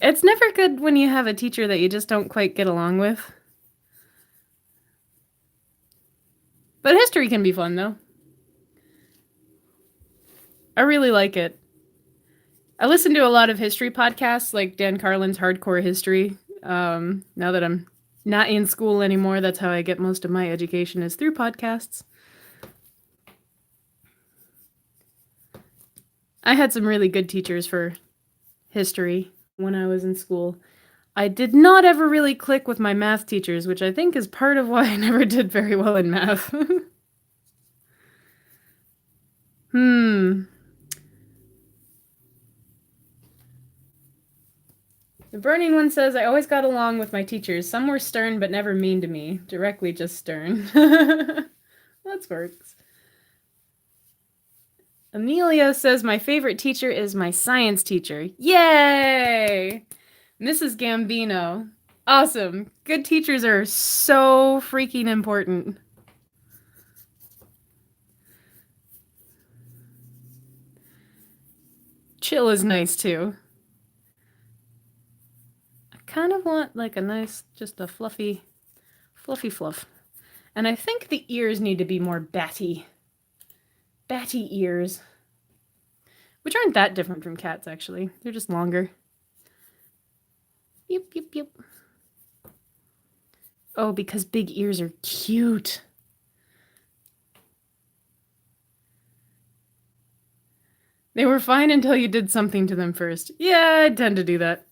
It's never good when you have a teacher that you just don't quite get along with. But history can be fun, though. I really like it. I listen to a lot of history podcasts, like Dan Carlin's Hardcore History. Now that I'm not in school anymore, that's how I get most of my education is through podcasts. I had some really good teachers for history when I was in school. I did not ever really click with my math teachers, which I think is part of why I never did very well in math. The Burning One says, I always got along with my teachers. Some were stern, but never mean to me. Directly just stern. That works. Amelia says, my favorite teacher is my science teacher. Yay! Mrs. Gambino. Awesome. Good teachers are so freaking important. Chill is nice, too. I kind of want, like, a nice, just a fluffy fluff. And I think the ears need to be more batty. Batty ears. Which aren't that different from cats, actually. They're just longer. Yep. Oh, because big ears are cute. They were fine until you did something to them first. Yeah, I tend to do that.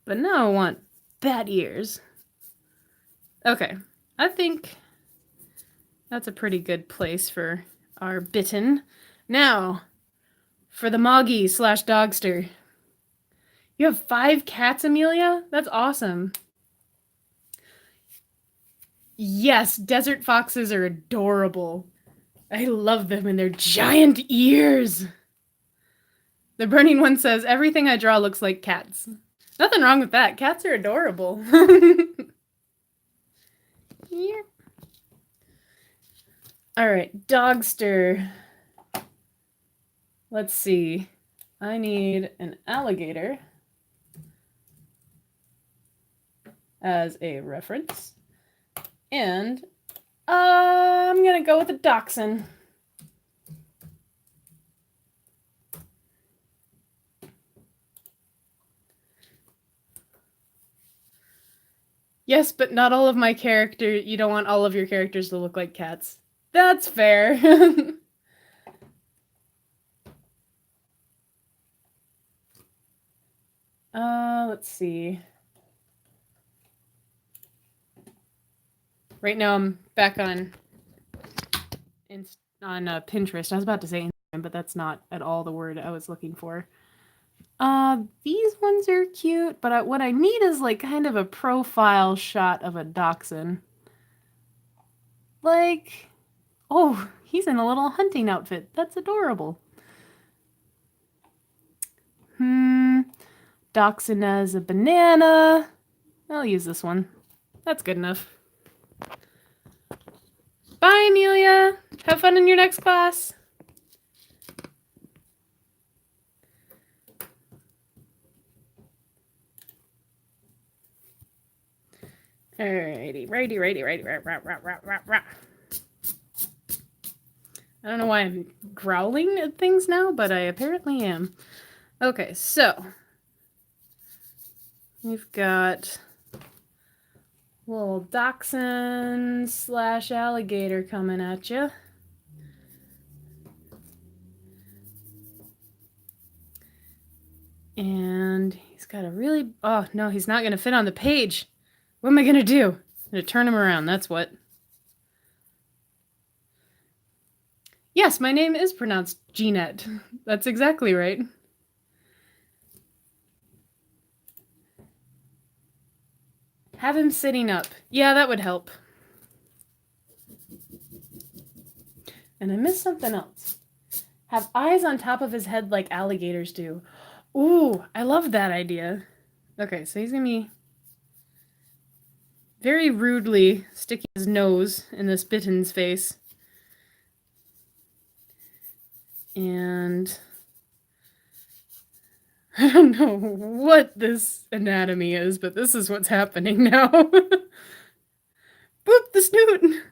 But But now I want bat ears. Okay, I think that's a pretty good place for our Bitten. Now, for the Moggy / Dogster. You have 5 cats, Amelia? That's awesome. Yes, desert foxes are adorable. I love them and their giant ears. The burning one says, everything I draw looks like cats. Nothing wrong with that. Cats are adorable. Yeah. Alright, Dogster. Let's see. I need an alligator as a reference. And I'm gonna go with a dachshund. Yes, but not all of my characters. You don't want all of your characters to look like cats. That's fair. Let's see. Right now I'm back on Pinterest. I was about to say Instagram, but that's not at all the word I was looking for. These ones are cute, but what I need is like kind of a profile shot of a dachshund. Like, oh, he's in a little hunting outfit. That's adorable. Dachshund as a banana. I'll use this one. That's good enough. Bye, Amelia. Have fun in your next class. Alrighty, righty. I don't know why I'm growling at things now, but I apparently am. Okay, so we've got little dachshund / alligator coming at you. And he's got a really... Oh, no, he's not going to fit on the page. What am I going to do? I'm going to turn him around, that's what. Yes, my name is pronounced Jeanette. That's exactly right. Have him sitting up. Yeah, that would help. And I missed something else. Have eyes on top of his head like alligators do. Ooh, I love that idea. Okay, so he's gonna be very rudely sticking his nose in this Bitten's face. And I don't know what this anatomy is, but this is what's happening now. Boop, the snoot!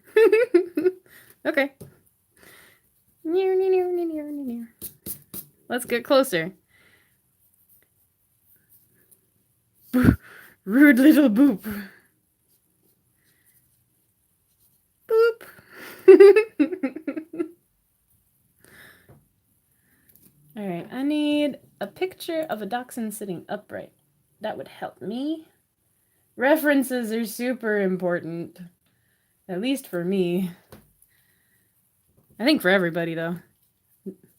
Okay. Let's get closer. Rude little boop. Boop. Alright, I need a picture of a dachshund sitting upright. That would help me. References are super important. At least for me. I think for everybody, though.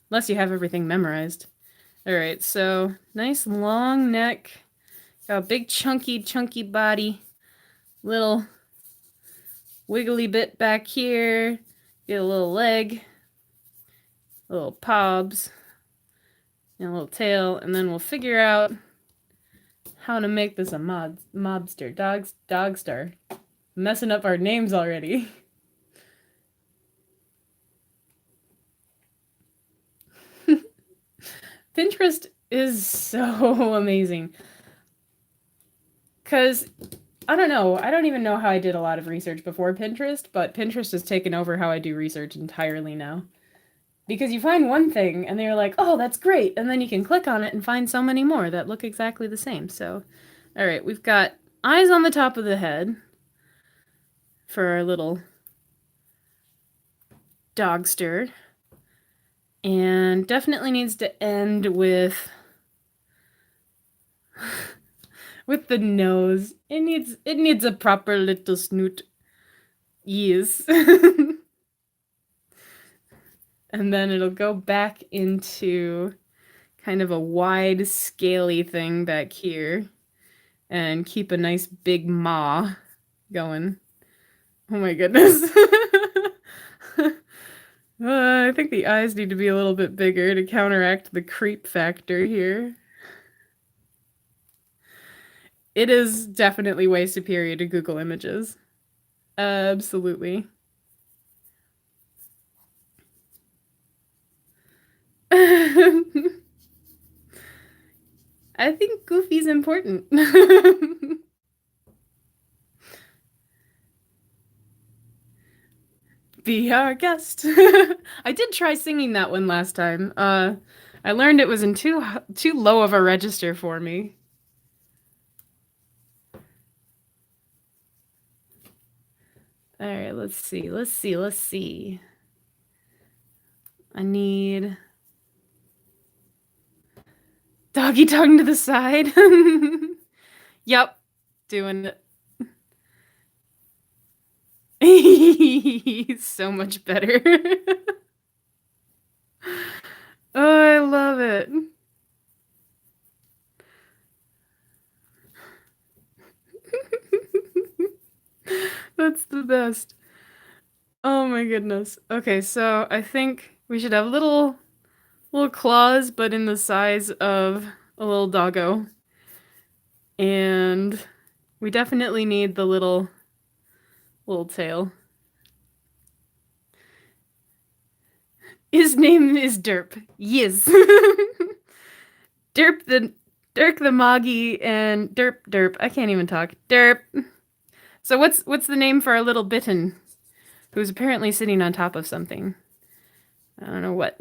Unless you have everything memorized. Alright, so nice long neck. Got a big chunky body. Little wiggly bit back here. Get a little leg. Little pobs. And a little tail. And then we'll figure out how to make this a mobster. Dogstar. Messing up our names already. Pinterest is so amazing. Because, I don't know, I don't even know how I did a lot of research before Pinterest, but Pinterest has taken over how I do research entirely now. Because you find one thing, and they're like, oh, that's great, and then you can click on it and find so many more that look exactly the same. So, alright, we've got eyes on the top of the head for our little dogster. And definitely needs to end with With the nose. It needs a proper little snoot. Yes. And then it'll go back into kind of a wide, scaly thing back here. And keep a nice big maw going. Oh my goodness. I think the eyes need to be a little bit bigger to counteract the creep factor here. It is definitely way superior to Google Images. Absolutely. I think Goofy's important. Be our guest. I did try singing that one last time. I learned it was in too low of a register for me. All right, let's see. I need doggy tongue to the side. Yep, doing it. He's so much better. Oh, I love it. That's the best. Oh my goodness. Okay, so I think we should have little claws, but in the size of a little doggo. And we definitely need the little tail. His name is Derp. Yes. Dirk the Moggy and Derp. I can't even talk. Derp. So what's the name for our little Bitten, who's apparently sitting on top of something? I don't know what.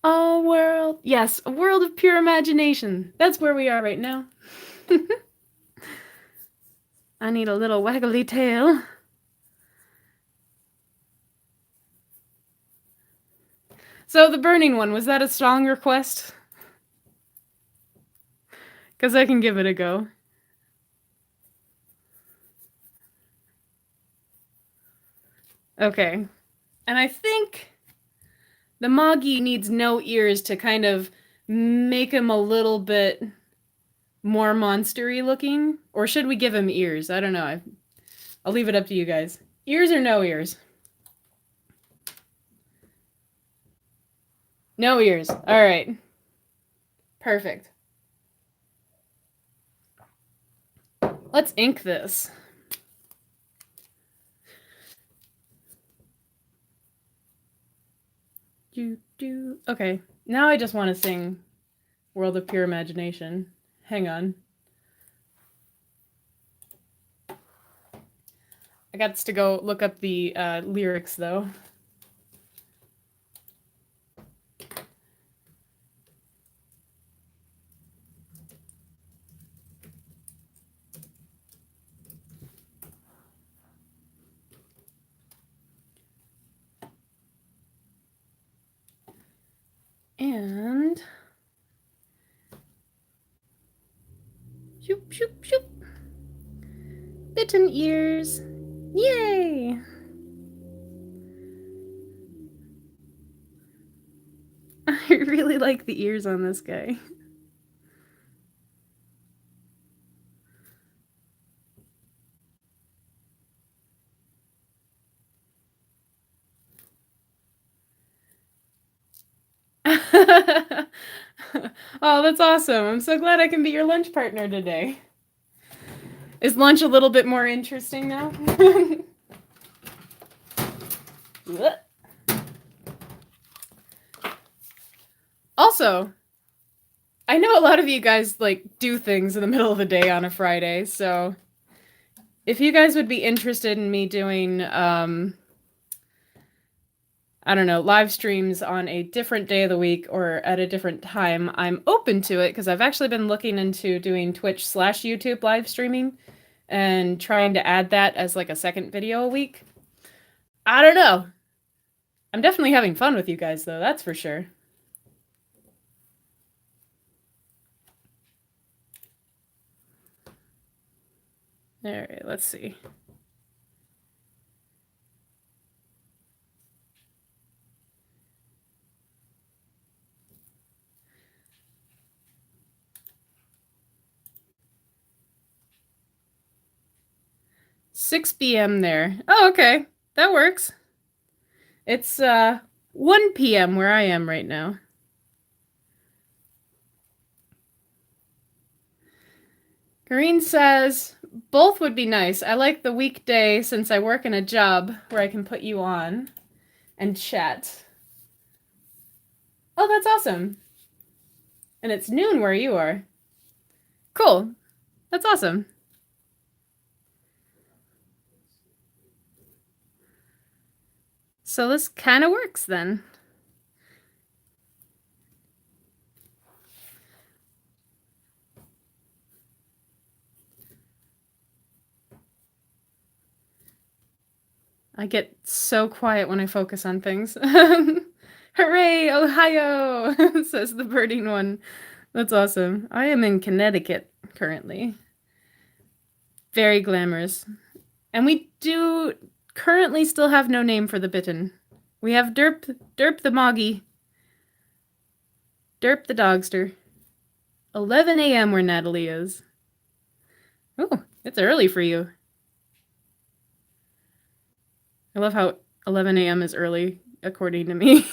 Oh, world. Yes, a world of pure imagination. That's where we are right now. I need a little waggly tail. So the burning one, was that a strong request? Because I can give it a go. Okay. And I think the Moggy needs no ears to kind of make him a little bit more monstery looking. Or should we give him ears? I don't know. I'll leave it up to you guys. Ears or no ears? No ears. All right. Perfect. Let's ink this. Okay, now I just want to sing World of Pure Imagination. Hang on. I got to go look up the lyrics, though. And shoop, shoop, shoop. Bitten ears. Yay! I really like the ears on this guy. Oh, that's awesome. I'm so glad I can be your lunch partner today. Is lunch a little bit more interesting now? Also, I know a lot of you guys like do things in the middle of the day on a Friday, so if you guys would be interested in me doing I don't know, live streams on a different day of the week or at a different time, I'm open to it because I've actually been looking into doing Twitch/YouTube live streaming and trying to add that as like a second video a week. I don't know. I'm definitely having fun with you guys though, that's for sure. All right, let's see. Six p.m. there. Oh, okay. That works. It's 1 p.m. where I am right now. Kareen says, both would be nice. I like the weekday since I work in a job where I can put you on and chat. Oh, that's awesome. And it's noon where you are. Cool. That's awesome. So this kind of works then. I get so quiet when I focus on things. Hooray, Ohio, says the birding one. That's awesome. I am in Connecticut currently. Very glamorous. And we do currently still have no name for the Bittern. We have Derp the Moggy. Derp the Dogster. 11 a.m. where Natalie is. Oh, it's early for you. I love how 11 a.m. is early, according to me.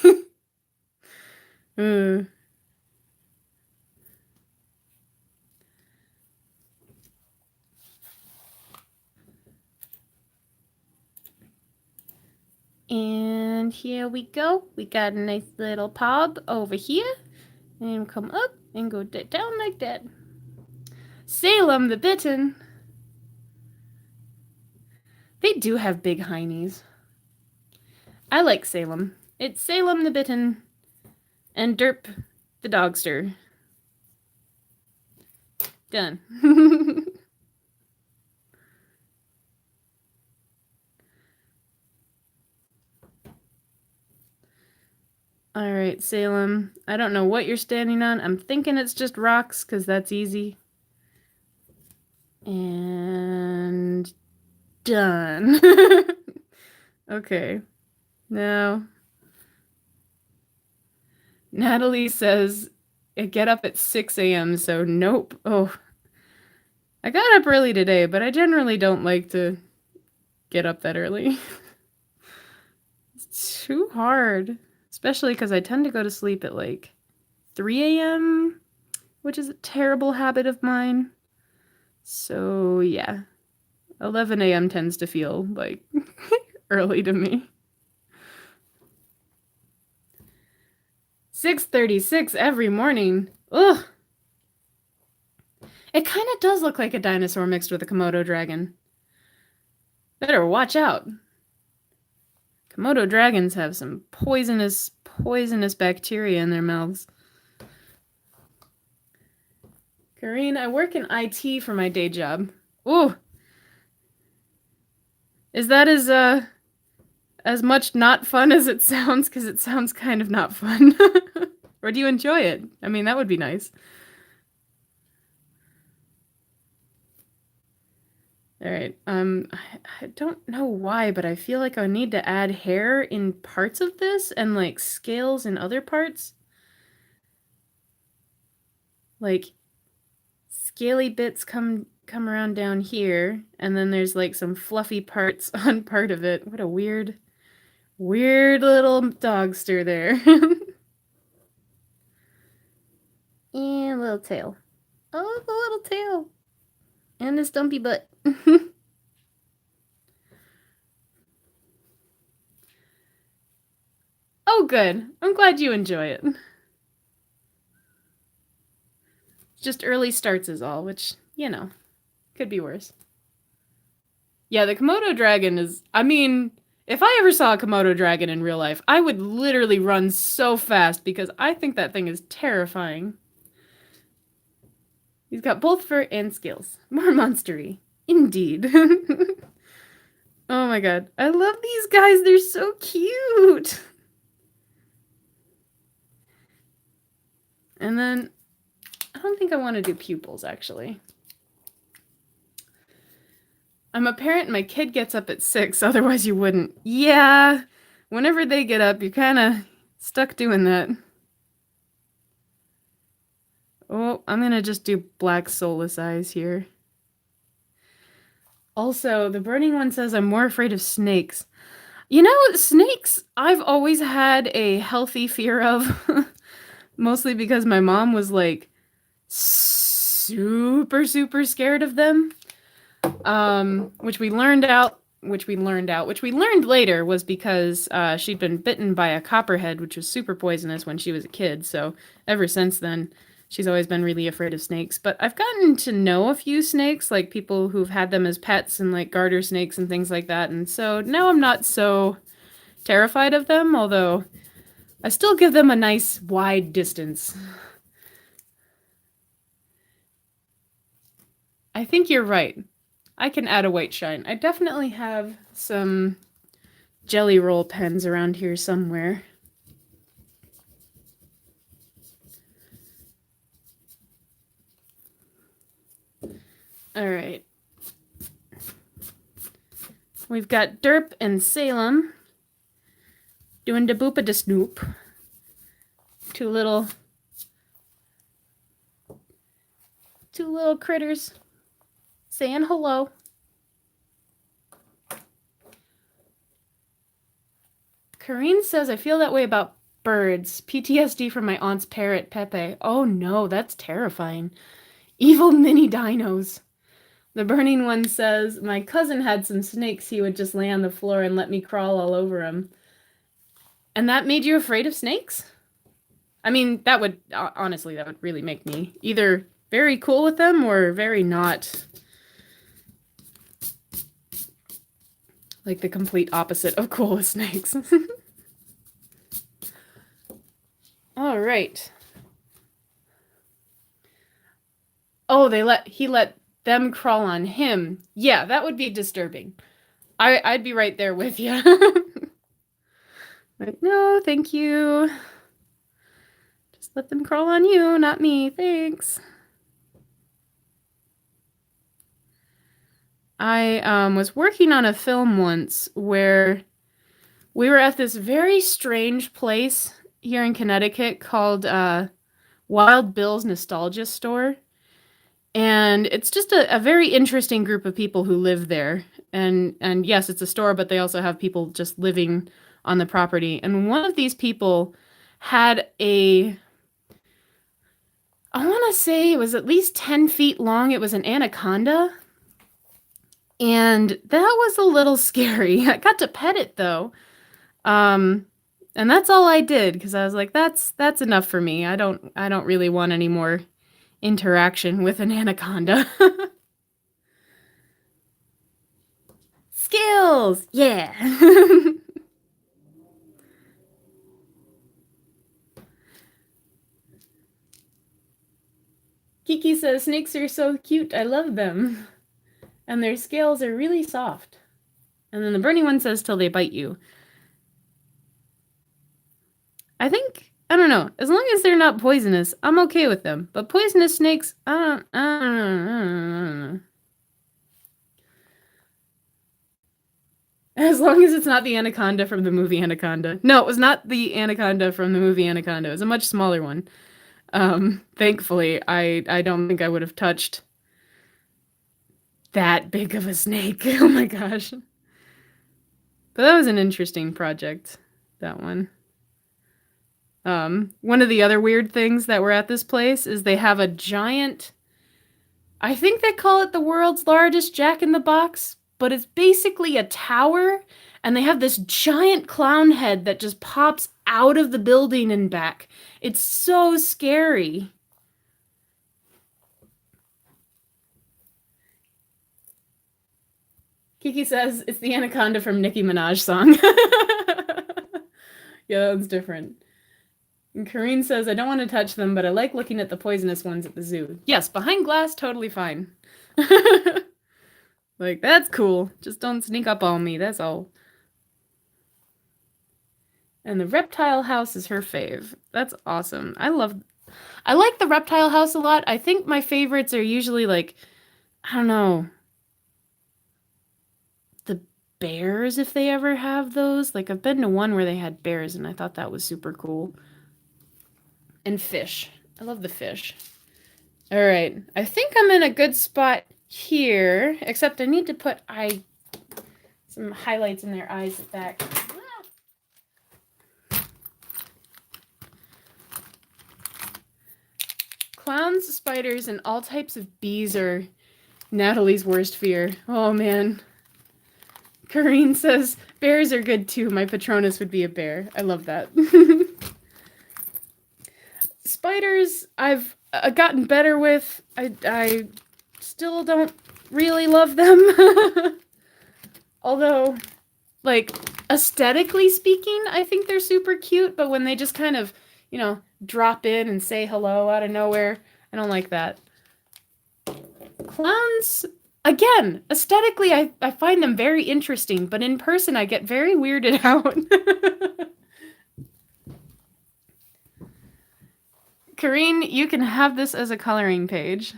And here we go. We got a nice little pub over here. And come up and go down like that. Salem the Bittern. They do have big heinies. I like Salem. It's Salem the Bittern and Derp the Dogster. Done. Alright, Salem. I don't know what you're standing on. I'm thinking it's just rocks, because that's easy. And done. Okay. Now, Natalie says, get up at 6 a.m., so nope. Oh. I got up early today, but I generally don't like to get up that early. It's too hard. Especially because I tend to go to sleep at like 3 a.m., which is a terrible habit of mine. So, yeah. 11 a.m. tends to feel like early to me. 6:36 every morning. Ugh. It kind of does look like a dinosaur mixed with a Komodo dragon. Better watch out. Komodo dragons have some poisonous bacteria in their mouths. Kareen, I work in IT for my day job. Ooh. Is that as much not fun as it sounds? Because it sounds kind of not fun. Or do you enjoy it? I mean, that would be nice. Alright, I don't know why, but I feel like I need to add hair in parts of this and, like, scales in other parts. Like, scaly bits come around down here, and then there's, like, some fluffy parts on part of it. What a weird little dogster there. And a little tail. Oh, the little tail. And the stumpy butt. Oh, good. I'm glad you enjoy it. Just early starts is all, which, you know, could be worse. Yeah, the Komodo dragon is... I mean, if I ever saw a Komodo dragon in real life, I would literally run so fast because I think that thing is terrifying. He's got both fur and scales. More monstery. Indeed. Oh my god. I love these guys. They're so cute. And then, I don't think I want to do pupils, actually. I'm a parent, my kid gets up at 6, otherwise you wouldn't. Yeah, whenever they get up, you're kind of stuck doing that. Oh, I'm gonna just do black soulless eyes here. Also, the burning one says I'm more afraid of snakes. You know, snakes, I've always had a healthy fear of. Mostly because my mom was like super, super scared of them. Which we learned later was because she'd been bitten by a copperhead, which was super poisonous when she was a kid. So ever since then, she's always been really afraid of snakes. But I've gotten to know a few snakes, like people who've had them as pets and like garter snakes and things like that. And so now I'm not so terrified of them, although I still give them a nice wide distance. I think you're right. I can add a white shine. I definitely have some jelly roll pens around here somewhere. All right. We've got Derp and Salem doing da boopa da snoop. Two little critters saying hello. Karine says, I feel that way about birds. PTSD from my aunt's parrot, Pepe. Oh no, that's terrifying. Evil mini dinos. The burning one says, my cousin had some snakes. He would just lay on the floor and let me crawl all over him. And that made you afraid of snakes? I mean, that would, honestly, that would really make me either very cool with them or very not. Like the complete opposite of cool with snakes. All right. Oh, he let them crawl on him. Yeah, that would be disturbing. I'd be right there with you. Like, no, thank you. Just let them crawl on you, not me. Thanks. I was working on a film once where we were at this very strange place here in Connecticut called Wild Bill's Nostalgia Store. And it's just a very interesting group of people who live there. And yes, it's a store, but they also have people just living on the property. And one of these people had I want to say it was at least 10 feet long. It was an anaconda. And that was a little scary. I got to pet it though. And that's all I did because I was like, that's enough for me. I don't really want any more interaction with an anaconda. Skills! Yeah! Kiki says, snakes are so cute, I love them. And their scales are really soft. And then the burning one says, till they bite you. I think, I don't know, as long as they're not poisonous, I'm okay with them. But poisonous snakes, I don't know. As long as it's not the anaconda from the movie Anaconda. No, it was not the anaconda from the movie Anaconda. It was a much smaller one. Thankfully, I don't think I would have touched that big of a snake. Oh my gosh. But that was an interesting project, that one. One of the other weird things that were at this place is they have a giant, I think they call it the world's largest Jack-in-the-Box, but it's basically a tower, and they have this giant clown head that just pops out of the building and back. It's so scary. Kiki says it's the anaconda from Nicki Minaj song. Yeah, that one's different. And Karine says, I don't want to touch them, but I like looking at the poisonous ones at the zoo. Yes, behind glass, totally fine. Like, that's cool. Just don't sneak up on me, that's all. And the reptile house is her fave. That's awesome. I like the reptile house a lot. I think my favorites are usually like, I don't know. bears if they ever have those. Like, I've been to one where they had bears, and I thought that was super cool. And fish. I love the fish. All right. I think I'm in a good spot here, except I need to put some highlights in their eyes at back. Clowns, spiders, and all types of bees are Natalie's worst fear. Oh, man. Kareen says, bears are good too. My Patronus would be a bear. I love that. Spiders, I've gotten better with. I still don't really love them. Although, like, aesthetically speaking, I think they're super cute, but when they just kind of, you know, drop in and say hello out of nowhere, I don't like that. Clowns, again, aesthetically, I find them very interesting, but in person, I get very weirded out. Kareen, you can have this as a coloring page.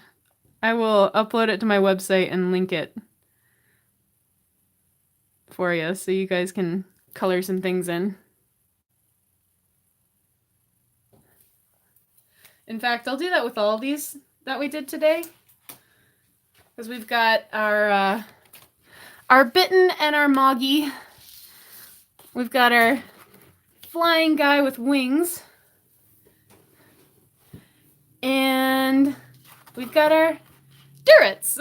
I will upload it to my website and link it for you so you guys can color some things in. In fact, I'll do that with all these that we did today. Because we've got our Bitten and our Moggy. We've got our flying guy with wings. And we've got our Durits.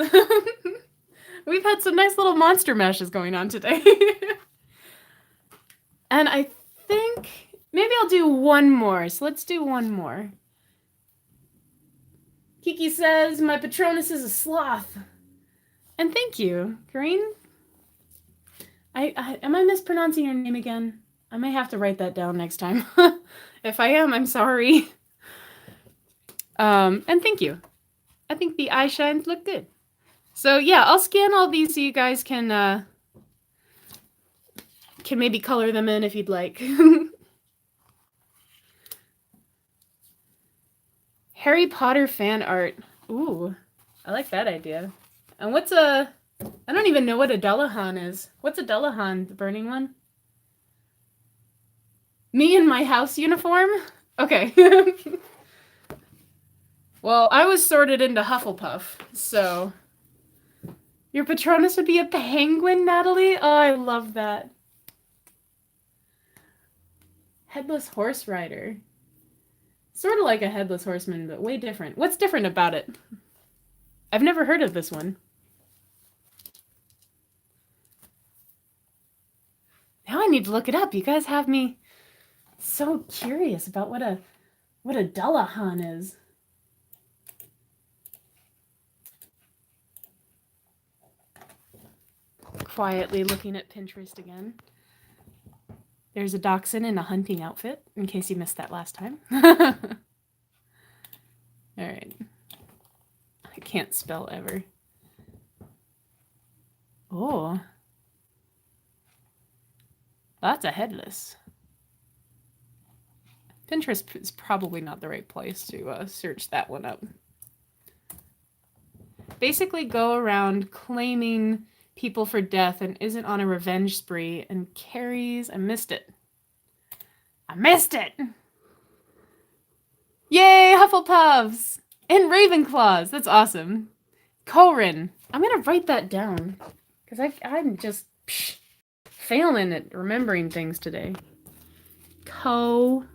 We've had some nice little monster mashes going on today. And I think maybe I'll do one more. So let's do one more. Kiki says, my Patronus is a sloth. And thank you, Kareen. Am I mispronouncing your name again? I may have to write that down next time. If I am, I'm sorry. And thank you. I think the eye shines look good. So yeah, I'll scan all these so you guys can maybe color them in if you'd like. Harry Potter fan art. Ooh, I like that idea. And I don't even know what a Dullahan is. What's a Dullahan, the burning one? Me in my house uniform? Okay. Well, I was sorted into Hufflepuff, so... Your Patronus would be a penguin, Natalie? Oh, I love that. Headless horse rider. Sort of like a headless horseman, but way different. What's different about it? I've never heard of this one. Now I need to look it up. You guys have me so curious about what a Dullahan is. Quietly looking at Pinterest again. There's a dachshund in a hunting outfit, in case you missed that last time. All right. I can't spell ever. Oh. That's a headless. Pinterest is probably not the right place to search that one up. Basically go around claiming people for death and isn't on a revenge spree and carries... I missed it. Yay, Hufflepuffs! And Ravenclaws! That's awesome. Corin. I'm gonna write that down. Because I'm just failing at remembering things today. Corin.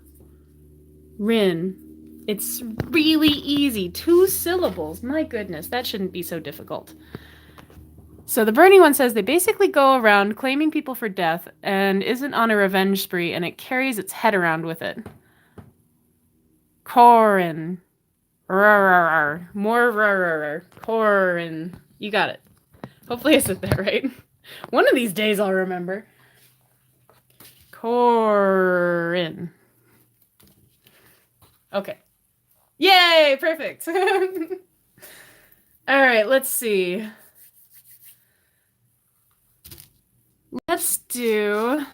It's really easy. 2 syllables. My goodness, that shouldn't be so difficult. So the burning one says they basically go around claiming people for death and isn't on a revenge spree, and it carries its head around with it. Corin. More Corin. You got it. Hopefully I said that right. One of these days I'll remember. Corin. Okay. Yay! Perfect. All right, let's see. Let's do...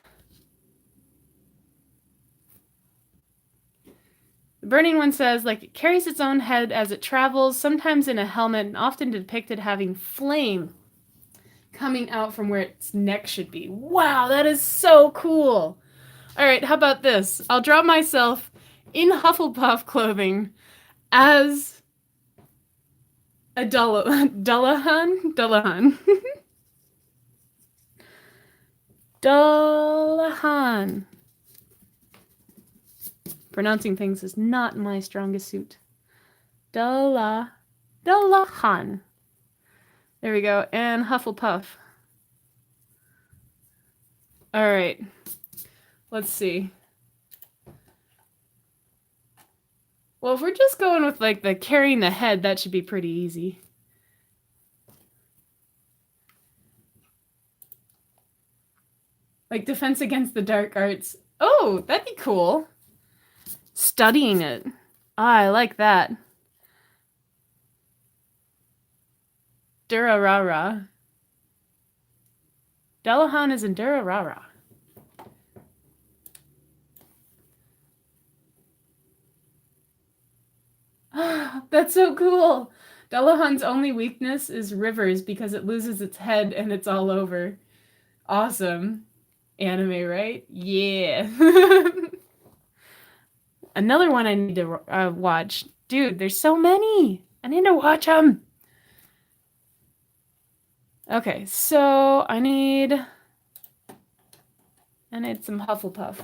The burning one says, like, it carries its own head as it travels, sometimes in a helmet, and often depicted having flame coming out from where its neck should be. Wow, that is so cool. All right, how about this? I'll draw myself in Hufflepuff clothing as a Dullahan. Dullahan. Dullahan. Pronouncing things is not my strongest suit. Dullahan. There we go. And Hufflepuff. All right. Let's see. Well, if we're just going with like the carrying the head, that should be pretty easy. Like defense against the dark arts. Oh, that'd be cool. Studying it. Ah, I like that. Durarara. Dullahan is in Durarara. That's so cool. Dullahan's only weakness is rivers because it loses its head and it's all over. Awesome. Anime, right? Yeah. Another one I need to watch. Dude, there's so many. I need to watch them. Okay, so I need some Hufflepuff.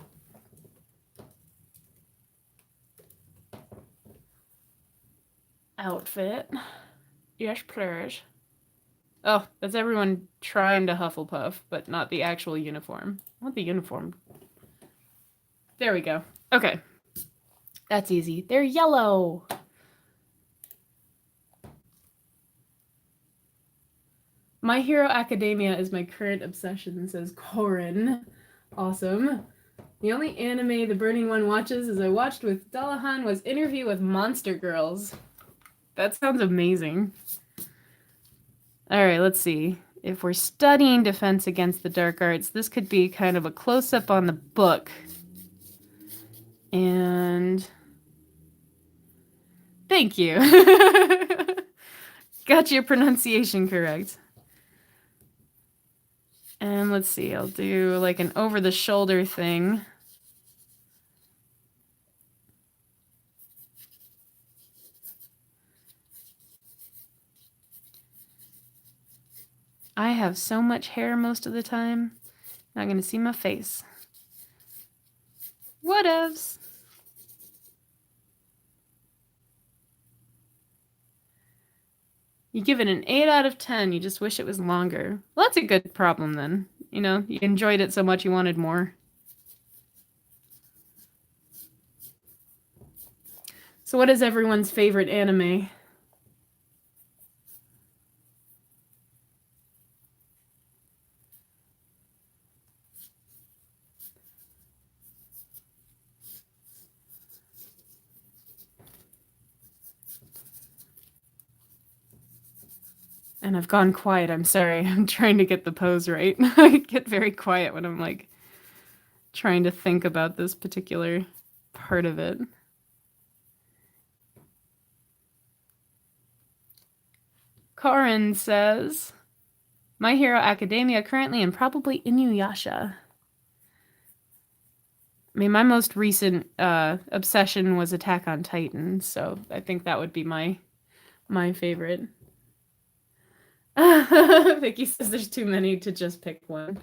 Outfit. Yes, please. Oh, that's everyone trying to Hufflepuff, but not the actual uniform. I want the uniform. There we go. Okay. That's easy. They're yellow. My Hero Academia is my current obsession, says Corin. Awesome. The only anime the Burning One watches, as I watched with Dullahan, was Interview with Monster Girls. That sounds amazing. All right, let's see. If we're studying defense against the dark arts, this could be kind of a close-up on the book. And thank you. Got your pronunciation correct. And let's see, I'll do like an over-the-shoulder thing. I have so much hair most of the time. Not gonna see my face. Whatevs. You give it an 8 out of 10. You just wish it was longer. Well, that's a good problem then. You know, you enjoyed it so much you wanted more. So what is everyone's favorite anime? And I've gone quiet. I'm sorry. I'm trying to get the pose right. I get very quiet when I'm like trying to think about this particular part of it. Corin says, My Hero Academia currently and probably Inuyasha. I mean, my most recent obsession was Attack on Titan, so I think that would be my favorite. Vicky says there's too many to just pick one.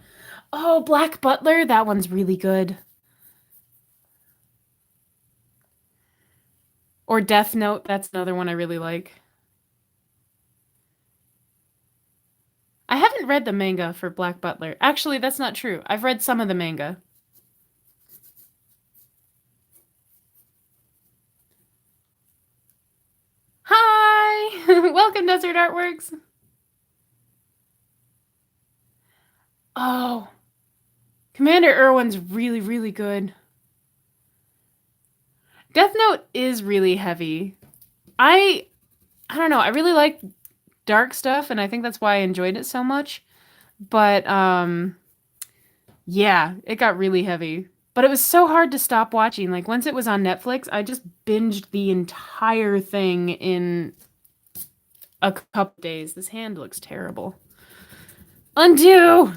Oh, Black Butler, that one's really good. Or Death Note, that's another one I really like. I haven't read the manga for Black Butler. Actually, that's not true. I've read some of the manga. Hi! Welcome, Desert Artworks. Oh. Commander Erwin's really, really good. Death Note is really heavy. I don't know. I really like dark stuff, and I think that's why I enjoyed it so much. But, yeah, it got really heavy. But it was so hard to stop watching. Like, once it was on Netflix, I just binged the entire thing in a couple days. This hand looks terrible. Undo!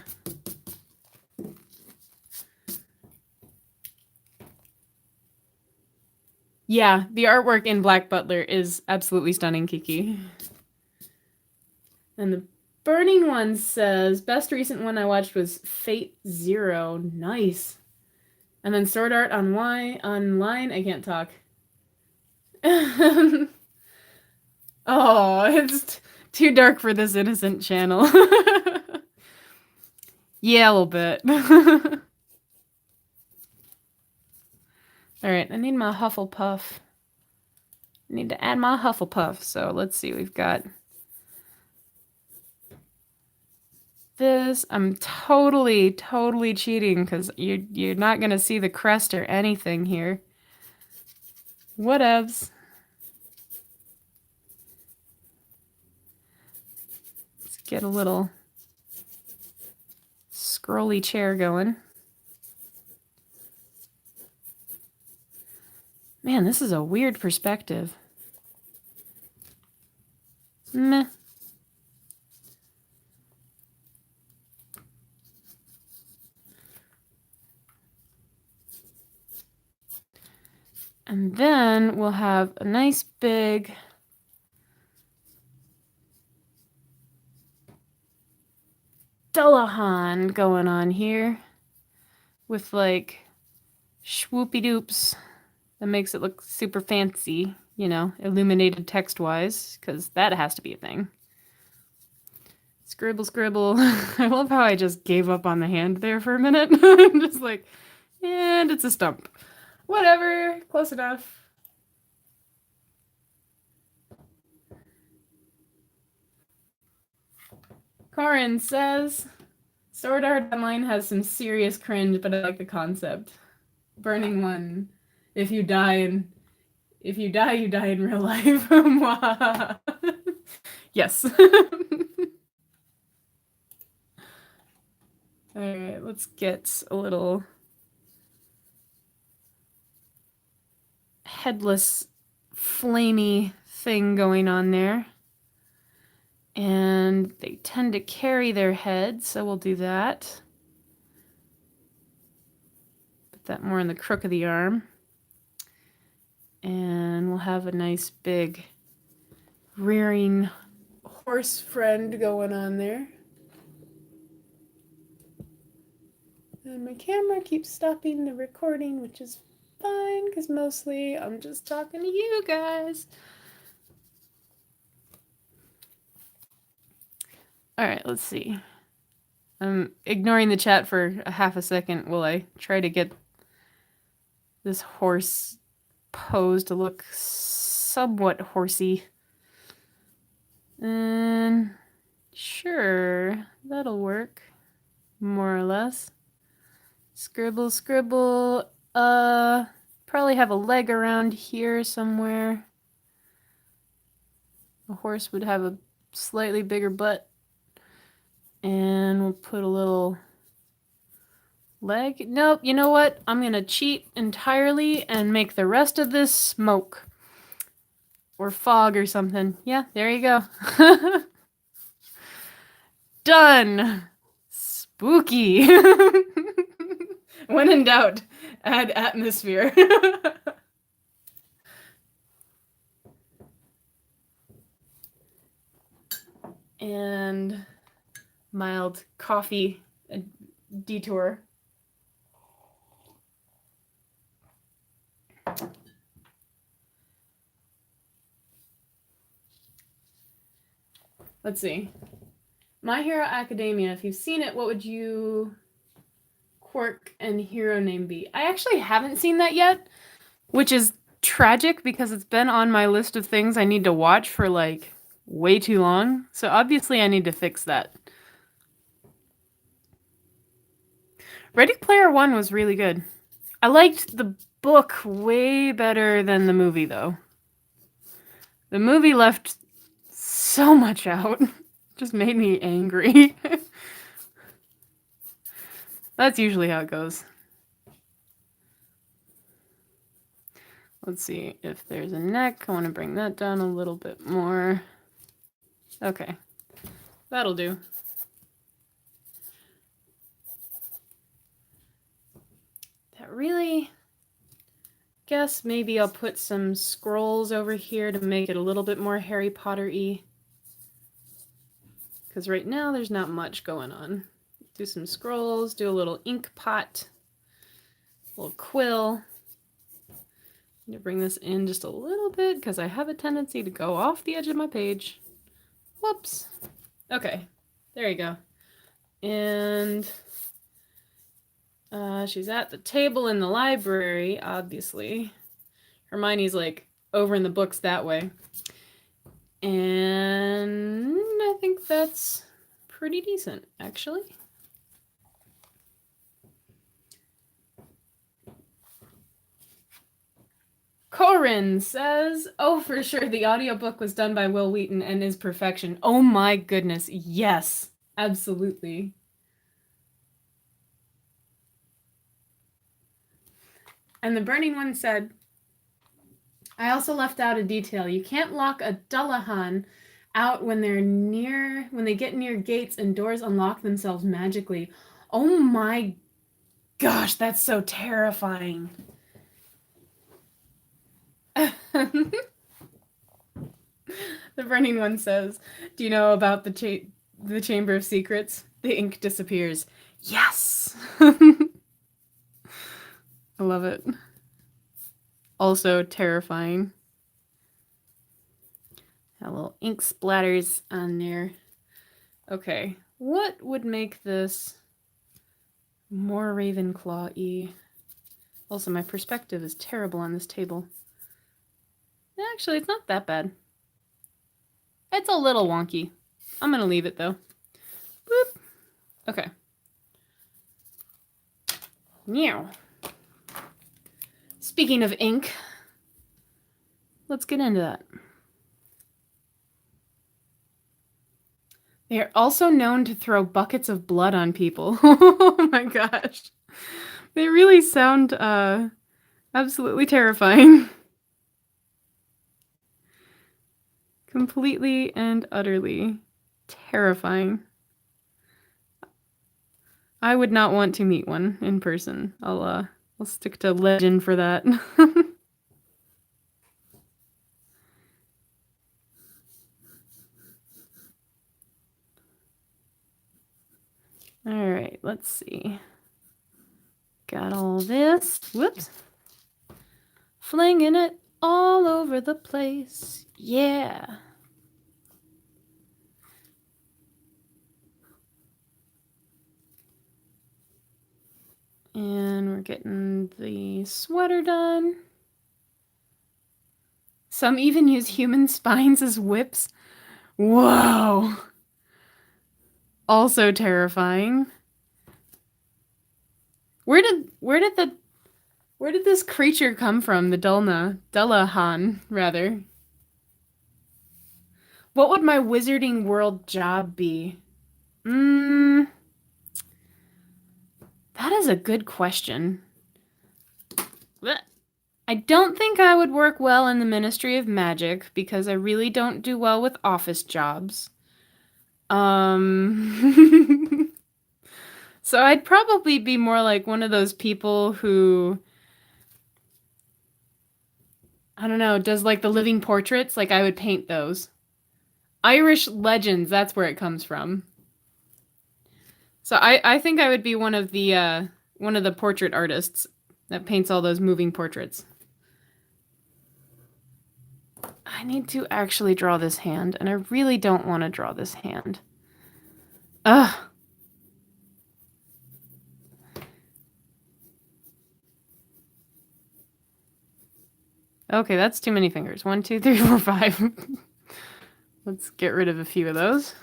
Yeah, the artwork in Black Butler is absolutely stunning, Kiki. And the Burning One says, best recent one I watched was Fate Zero. Nice. And then Sword Art Online, I can't talk. Oh, it's too dark for this innocent channel. Yeah, a little bit. Alright, I need my Hufflepuff. I need to add my Hufflepuff. So let's see, we've got this. I'm totally cheating because you're not gonna see the crest or anything here. Whatevs. Let's get a little scrolly chair going. Man, this is a weird perspective. Meh. And then we'll have a nice big Dullahan going on here with like swoopy doops that makes it look super fancy, you know, illuminated text wise, because that has to be a thing. Scribble, scribble. I love how I just gave up on the hand there for a minute. Just like, and it's a stump. Whatever, close enough. Corin says, Sword Art Online has some serious cringe, but I like the concept. Burning One. If you die, you die in real life. Yes. Alright, let's get a little headless, flamey thing going on there. And they tend to carry their head, so we'll do that. Put that more in the crook of the arm. And we'll have a nice big rearing horse friend going on there. And my camera keeps stopping the recording, which is fine, because mostly I'm just talking to you guys. Alright, let's see. I'm ignoring the chat for a half a second while I try to get this horse pose to look somewhat horsey. And sure, that'll work. More or less. Scribble, scribble. Probably have a leg around here somewhere. A horse would have a slightly bigger butt. And we'll put a little leg. Nope, you know what? I'm going to cheat entirely and make the rest of this smoke. Or fog or something. Yeah, there you go. Done! Spooky! When in doubt, add atmosphere. And mild coffee detour. Let's see. My Hero Academia, if you've seen it, what would you quirk and hero name be? I actually haven't seen that yet, which is tragic because it's been on my list of things I need to watch for like way too long. So obviously I need to fix that. Ready Player One was really good. I liked the book way better than the movie though. The movie left so much out. Just made me angry. That's usually how it goes. Let's see if there's a neck. I want to bring that down a little bit more. Okay, that'll do. really... Guess maybe I'll put some scrolls over here to make it a little bit more Harry Potter-y. Because right now there's not much going on. Do some scrolls, do a little ink pot, a little quill. I'm going to bring this in just a little bit because I have a tendency to go off the edge of my page. Whoops. Okay, there you go. And she's at the table in the library, obviously. Hermione's like over in the books that way. And I think that's pretty decent, actually. Corin says, oh, for sure, the audiobook was done by Will Wheaton and is perfection. Oh my goodness, yes, absolutely. And the Burning One said, I also left out a detail. You can't lock a Dullahan out when they get near gates and doors unlock themselves magically. Oh my gosh, that's so terrifying. The Burning One says, do you know about the Chamber of Secrets? The ink disappears. Yes! I love it. Also terrifying. A little ink splatters on there. Okay, what would make this more Ravenclaw-y? Also, my perspective is terrible on this table. Actually, it's not that bad. It's a little wonky. I'm gonna leave it though. Boop. Okay. Meow. Speaking of ink, let's get into that. They are also known to throw buckets of blood on people. Oh my gosh. They really sound absolutely terrifying. Completely and utterly terrifying. I would not want to meet one in person. I'll stick to legend for that. All right, let's see. Got all this. Whoops. Flinging it all over the place. Yeah. And we're getting the sweater done. Some even use human spines as whips. Whoa. Also terrifying. Where did this creature come from? The Dullahan, rather. What would my Wizarding World job be? That is a good question. I don't think I would work well in the Ministry of Magic because I really don't do well with office jobs. So I'd probably be more like one of those people who, I don't know, does like the living portraits. Like I would paint those. Irish legends, that's where it comes from. So I think I would be one of the portrait artists that paints all those moving portraits. I need to actually draw this hand, and I really don't want to draw this hand. Ugh. Okay, that's too many fingers. 1, 2, 3, 4, 5. Let's get rid of a few of those.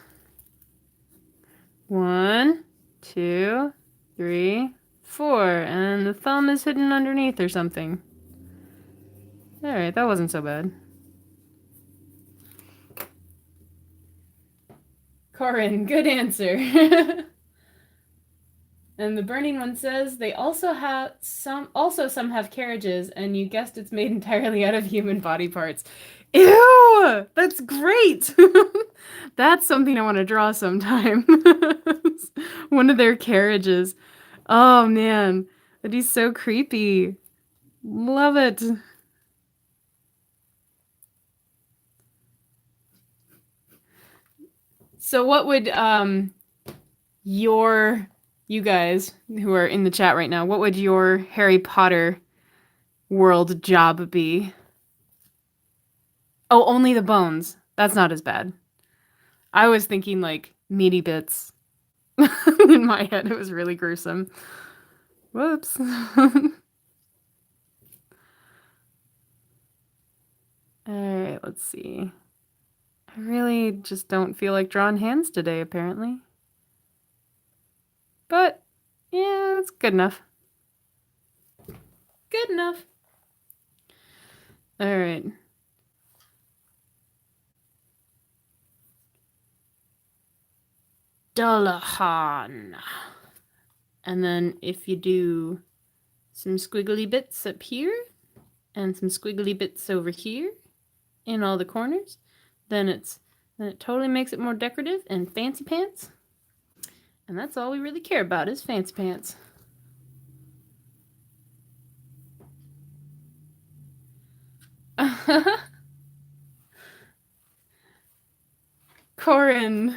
1, 2, 3, 4. And the thumb is hidden underneath or something. Alright, that wasn't so bad. Corin, good answer. And the Burning One says they also have some have carriages, and you guessed it's made entirely out of human body parts. Ew! That's great! That's something I want to draw sometime. One of their carriages. Oh man. That'd be so creepy. Love it. So what would you guys who are in the chat right now, what would your Harry Potter world job be? Oh, only the bones. That's not as bad. I was thinking like meaty bits. In my head, it was really gruesome. Whoops. Alright, let's see. I really just don't feel like drawing hands today, apparently. But, yeah, it's good enough. Good enough. Alright. Dullahan. And then if you do some squiggly bits up here, and some squiggly bits over here, in all the corners, then it totally makes it more decorative and fancy pants. And that's all we really care about is fancy pants. Corin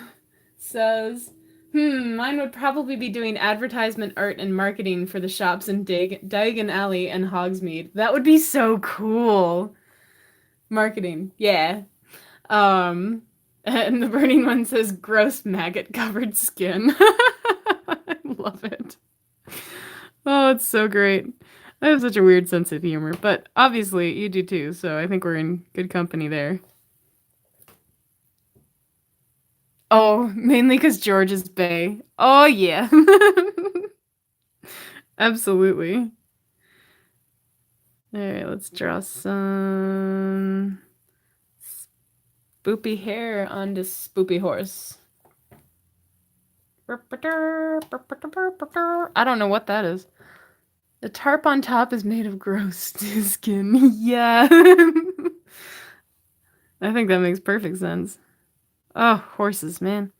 says, mine would probably be doing advertisement art and marketing for the shops in Diagon Alley and Hogsmeade. That would be so cool. Marketing, yeah. And the burning one says gross maggot covered skin. I love it. Oh, it's so great. I have such a weird sense of humor, but obviously you do too, so I think we're in good company there. Oh, mainly because George is Bay. Oh, yeah. Absolutely. Alright, let's draw some spoopy hair on this spoopy horse. I don't know what that is. The tarp on top is made of gross skin. Yeah. I think that makes perfect sense. Oh, horses, man.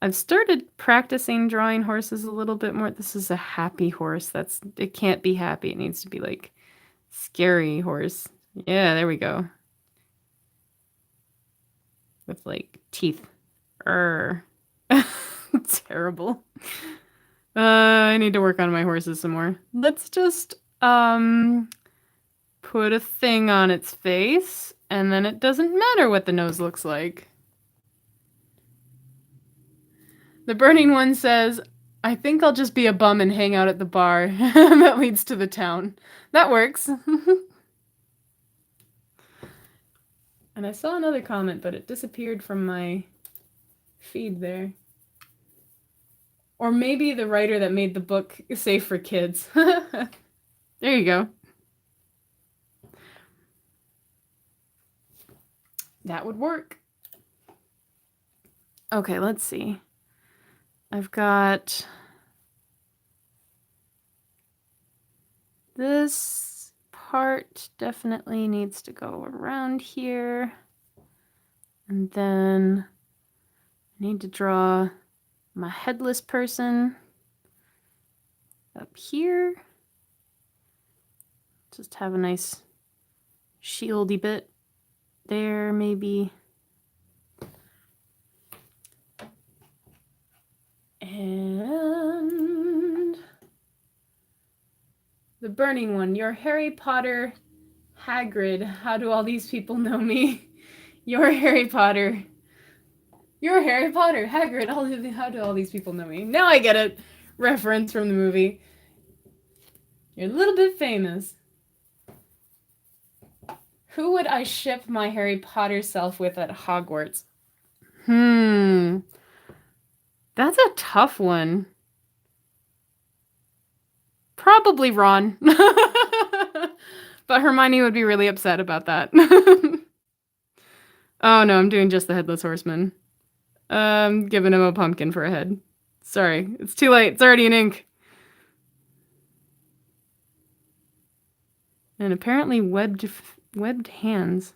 I've started practicing drawing horses a little bit more. This is a happy horse. It can't be happy. It needs to be like scary horse. Yeah, there we go. With like teeth. Terrible. I need to work on my horses some more. Let's just put a thing on its face, and then it doesn't matter what the nose looks like. The burning one says, I think I'll just be a bum and hang out at the bar that leads to the town. That works. And I saw another comment, but it disappeared from my feed there. Or maybe the writer that made the book safe for kids. There you go. That would work. Okay, let's see. I've got this part definitely needs to go around here. And then I need to draw my headless person up here. Just have a nice shieldy bit there, maybe. And the burning one, your Harry Potter Hagrid. How do all these people know me? You're Harry Potter. You're Harry Potter, Hagrid. How do all these people know me? Now I get it. Reference from the movie. You're a little bit famous. Who would I ship my Harry Potter self with at Hogwarts? That's a tough one. Probably Ron. But Hermione would be really upset about that. Oh no, I'm doing just the Headless Horseman. Giving him a pumpkin for a head. Sorry, it's too late. It's already in ink. And apparently webbed hands.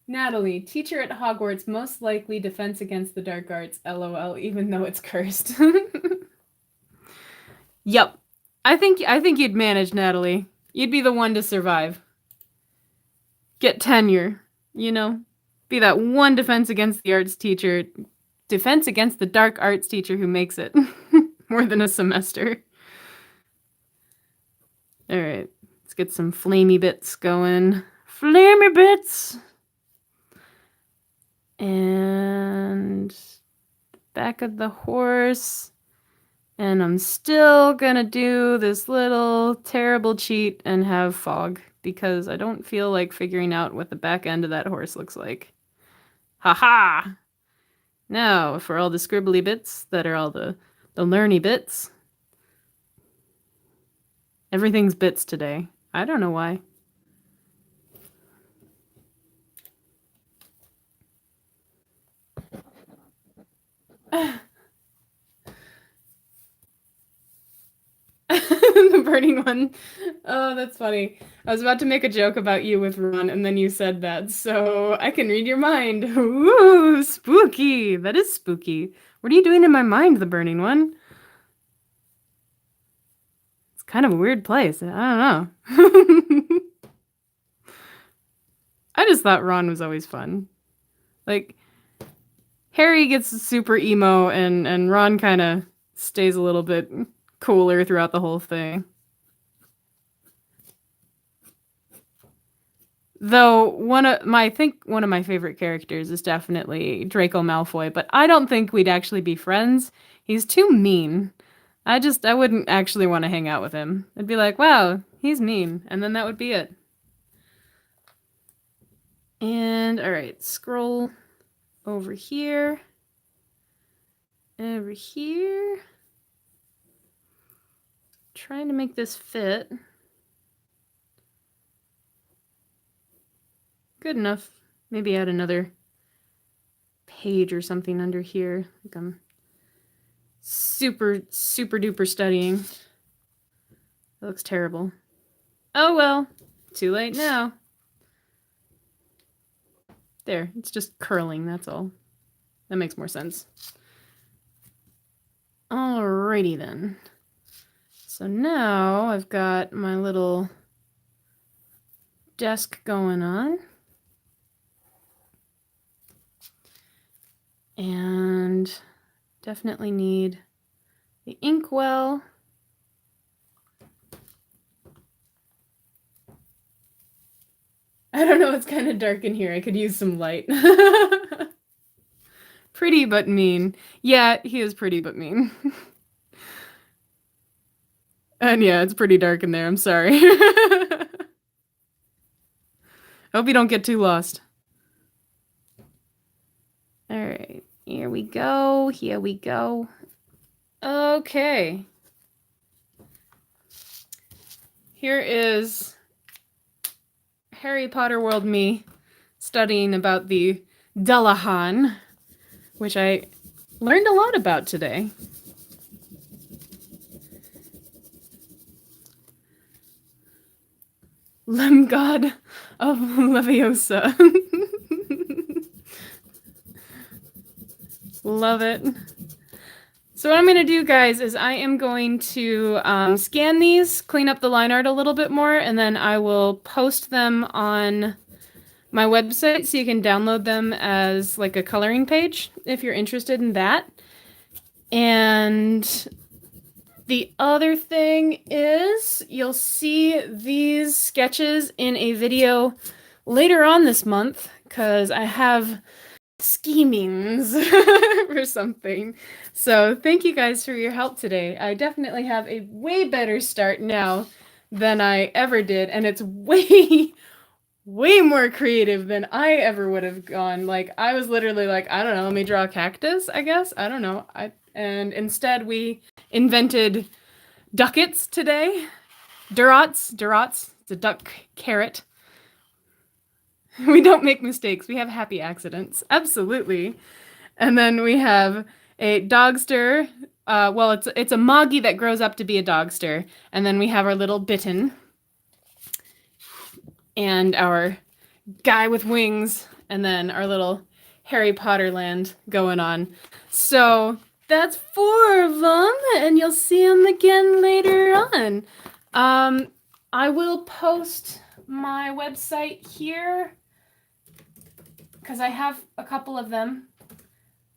Natalie, teacher at Hogwarts, most likely defense against the dark arts, LOL, even though it's cursed. Yep. I think you'd manage, Natalie. You'd be the one to survive. Get tenure, you know? Be that one defense against the arts teacher. Defense against the dark arts teacher who makes it. More than a semester. Alright. Let's get some flamey bits going. Flamey bits! And back of the horse. And I'm still gonna do this little terrible cheat and have fog, because I don't feel like figuring out what the back end of that horse looks like. Haha! Now, for all the scribbly bits that are all the learny bits. Everything's bits today. I don't know why. The burning one. Oh, that's funny. I was about to make a joke about you with Ron, and then you said that, so I can read your mind. Ooh, spooky. That is spooky. What are you doing in my mind, the burning one? It's kind of a weird place. I don't know. I just thought Ron was always fun. Like, Harry gets super emo, and Ron kind of stays a little bit cooler throughout the whole thing. Though I think one of my favorite characters is definitely Draco Malfoy, but I don't think we'd actually be friends. He's too mean. I wouldn't actually want to hang out with him. I'd be like, wow, he's mean, and then that would be it. And alright, scroll over here. Over here. Trying to make this fit. Good enough. Maybe add another page or something under here. Like I'm super duper studying. That looks terrible. Oh well. Too late now. There. It's just curling, that's all. That makes more sense. Alrighty then. So now I've got my little desk going on. And definitely need the inkwell. I don't know, it's kind of dark in here. I could use some light. Pretty but mean. Yeah, he is pretty but mean. And yeah, it's pretty dark in there. I'm sorry. Hope you don't get too lost. Alright, here we go. Here we go. Okay. Here is Harry Potter World me studying about the Dullahan, which I learned a lot about today. Lemgod of Leviosa. Love it. So what I'm going to do, guys, is I am going to scan these, clean up the line art a little bit more, and then I will post them on my website so you can download them as like a coloring page if you're interested in that. And the other thing is you'll see these sketches in a video later on this month because I have schemings for something. So thank you guys for your help today. I definitely have a way better start now than I ever did, and it's way more creative than I ever would have gone. Like, I was literally like, I don't know, let me draw a cactus, I guess. I don't know. And instead we invented ducats today. Durots. It's a duck carrot. We don't make mistakes. We have happy accidents. Absolutely. And then we have a dogster. Well, it's a moggy that grows up to be a dogster. And then we have our little Bitten. And our guy with wings. and then our little Harry Potter land going on. So that's 4 of them, and you'll see them again later on. I will post my website here because I have a couple of them.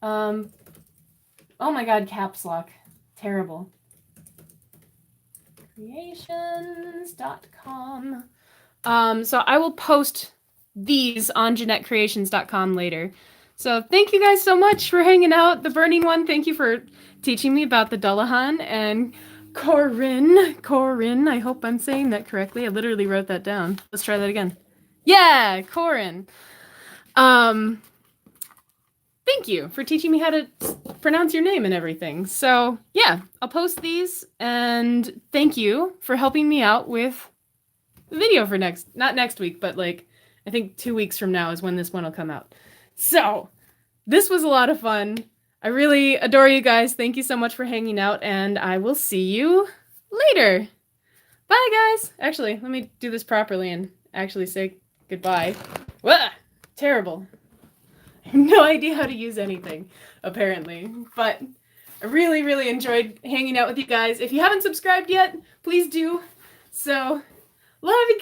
Oh my god, caps lock. Terrible. Creations.com. So I will post these on JeanetteCreations.com later. So thank you guys so much for hanging out. The Burning One, thank you for teaching me about the Dullahan, and Corin, I hope I'm saying that correctly. I literally wrote that down. Let's try that again. Yeah, Corin. Thank you for teaching me how to pronounce your name and everything. So yeah, I'll post these, and thank you for helping me out with the video for not next week, but like, I think 2 weeks from now is when this one will come out. So this was a lot of fun. I really adore you guys. Thank you so much for hanging out, and I will see you later. Bye, guys. Actually, let me do this properly and actually say goodbye. Wah! Terrible. I have no idea how to use anything, apparently. But I really, really enjoyed hanging out with you guys. If you haven't subscribed yet, please do. So, love you.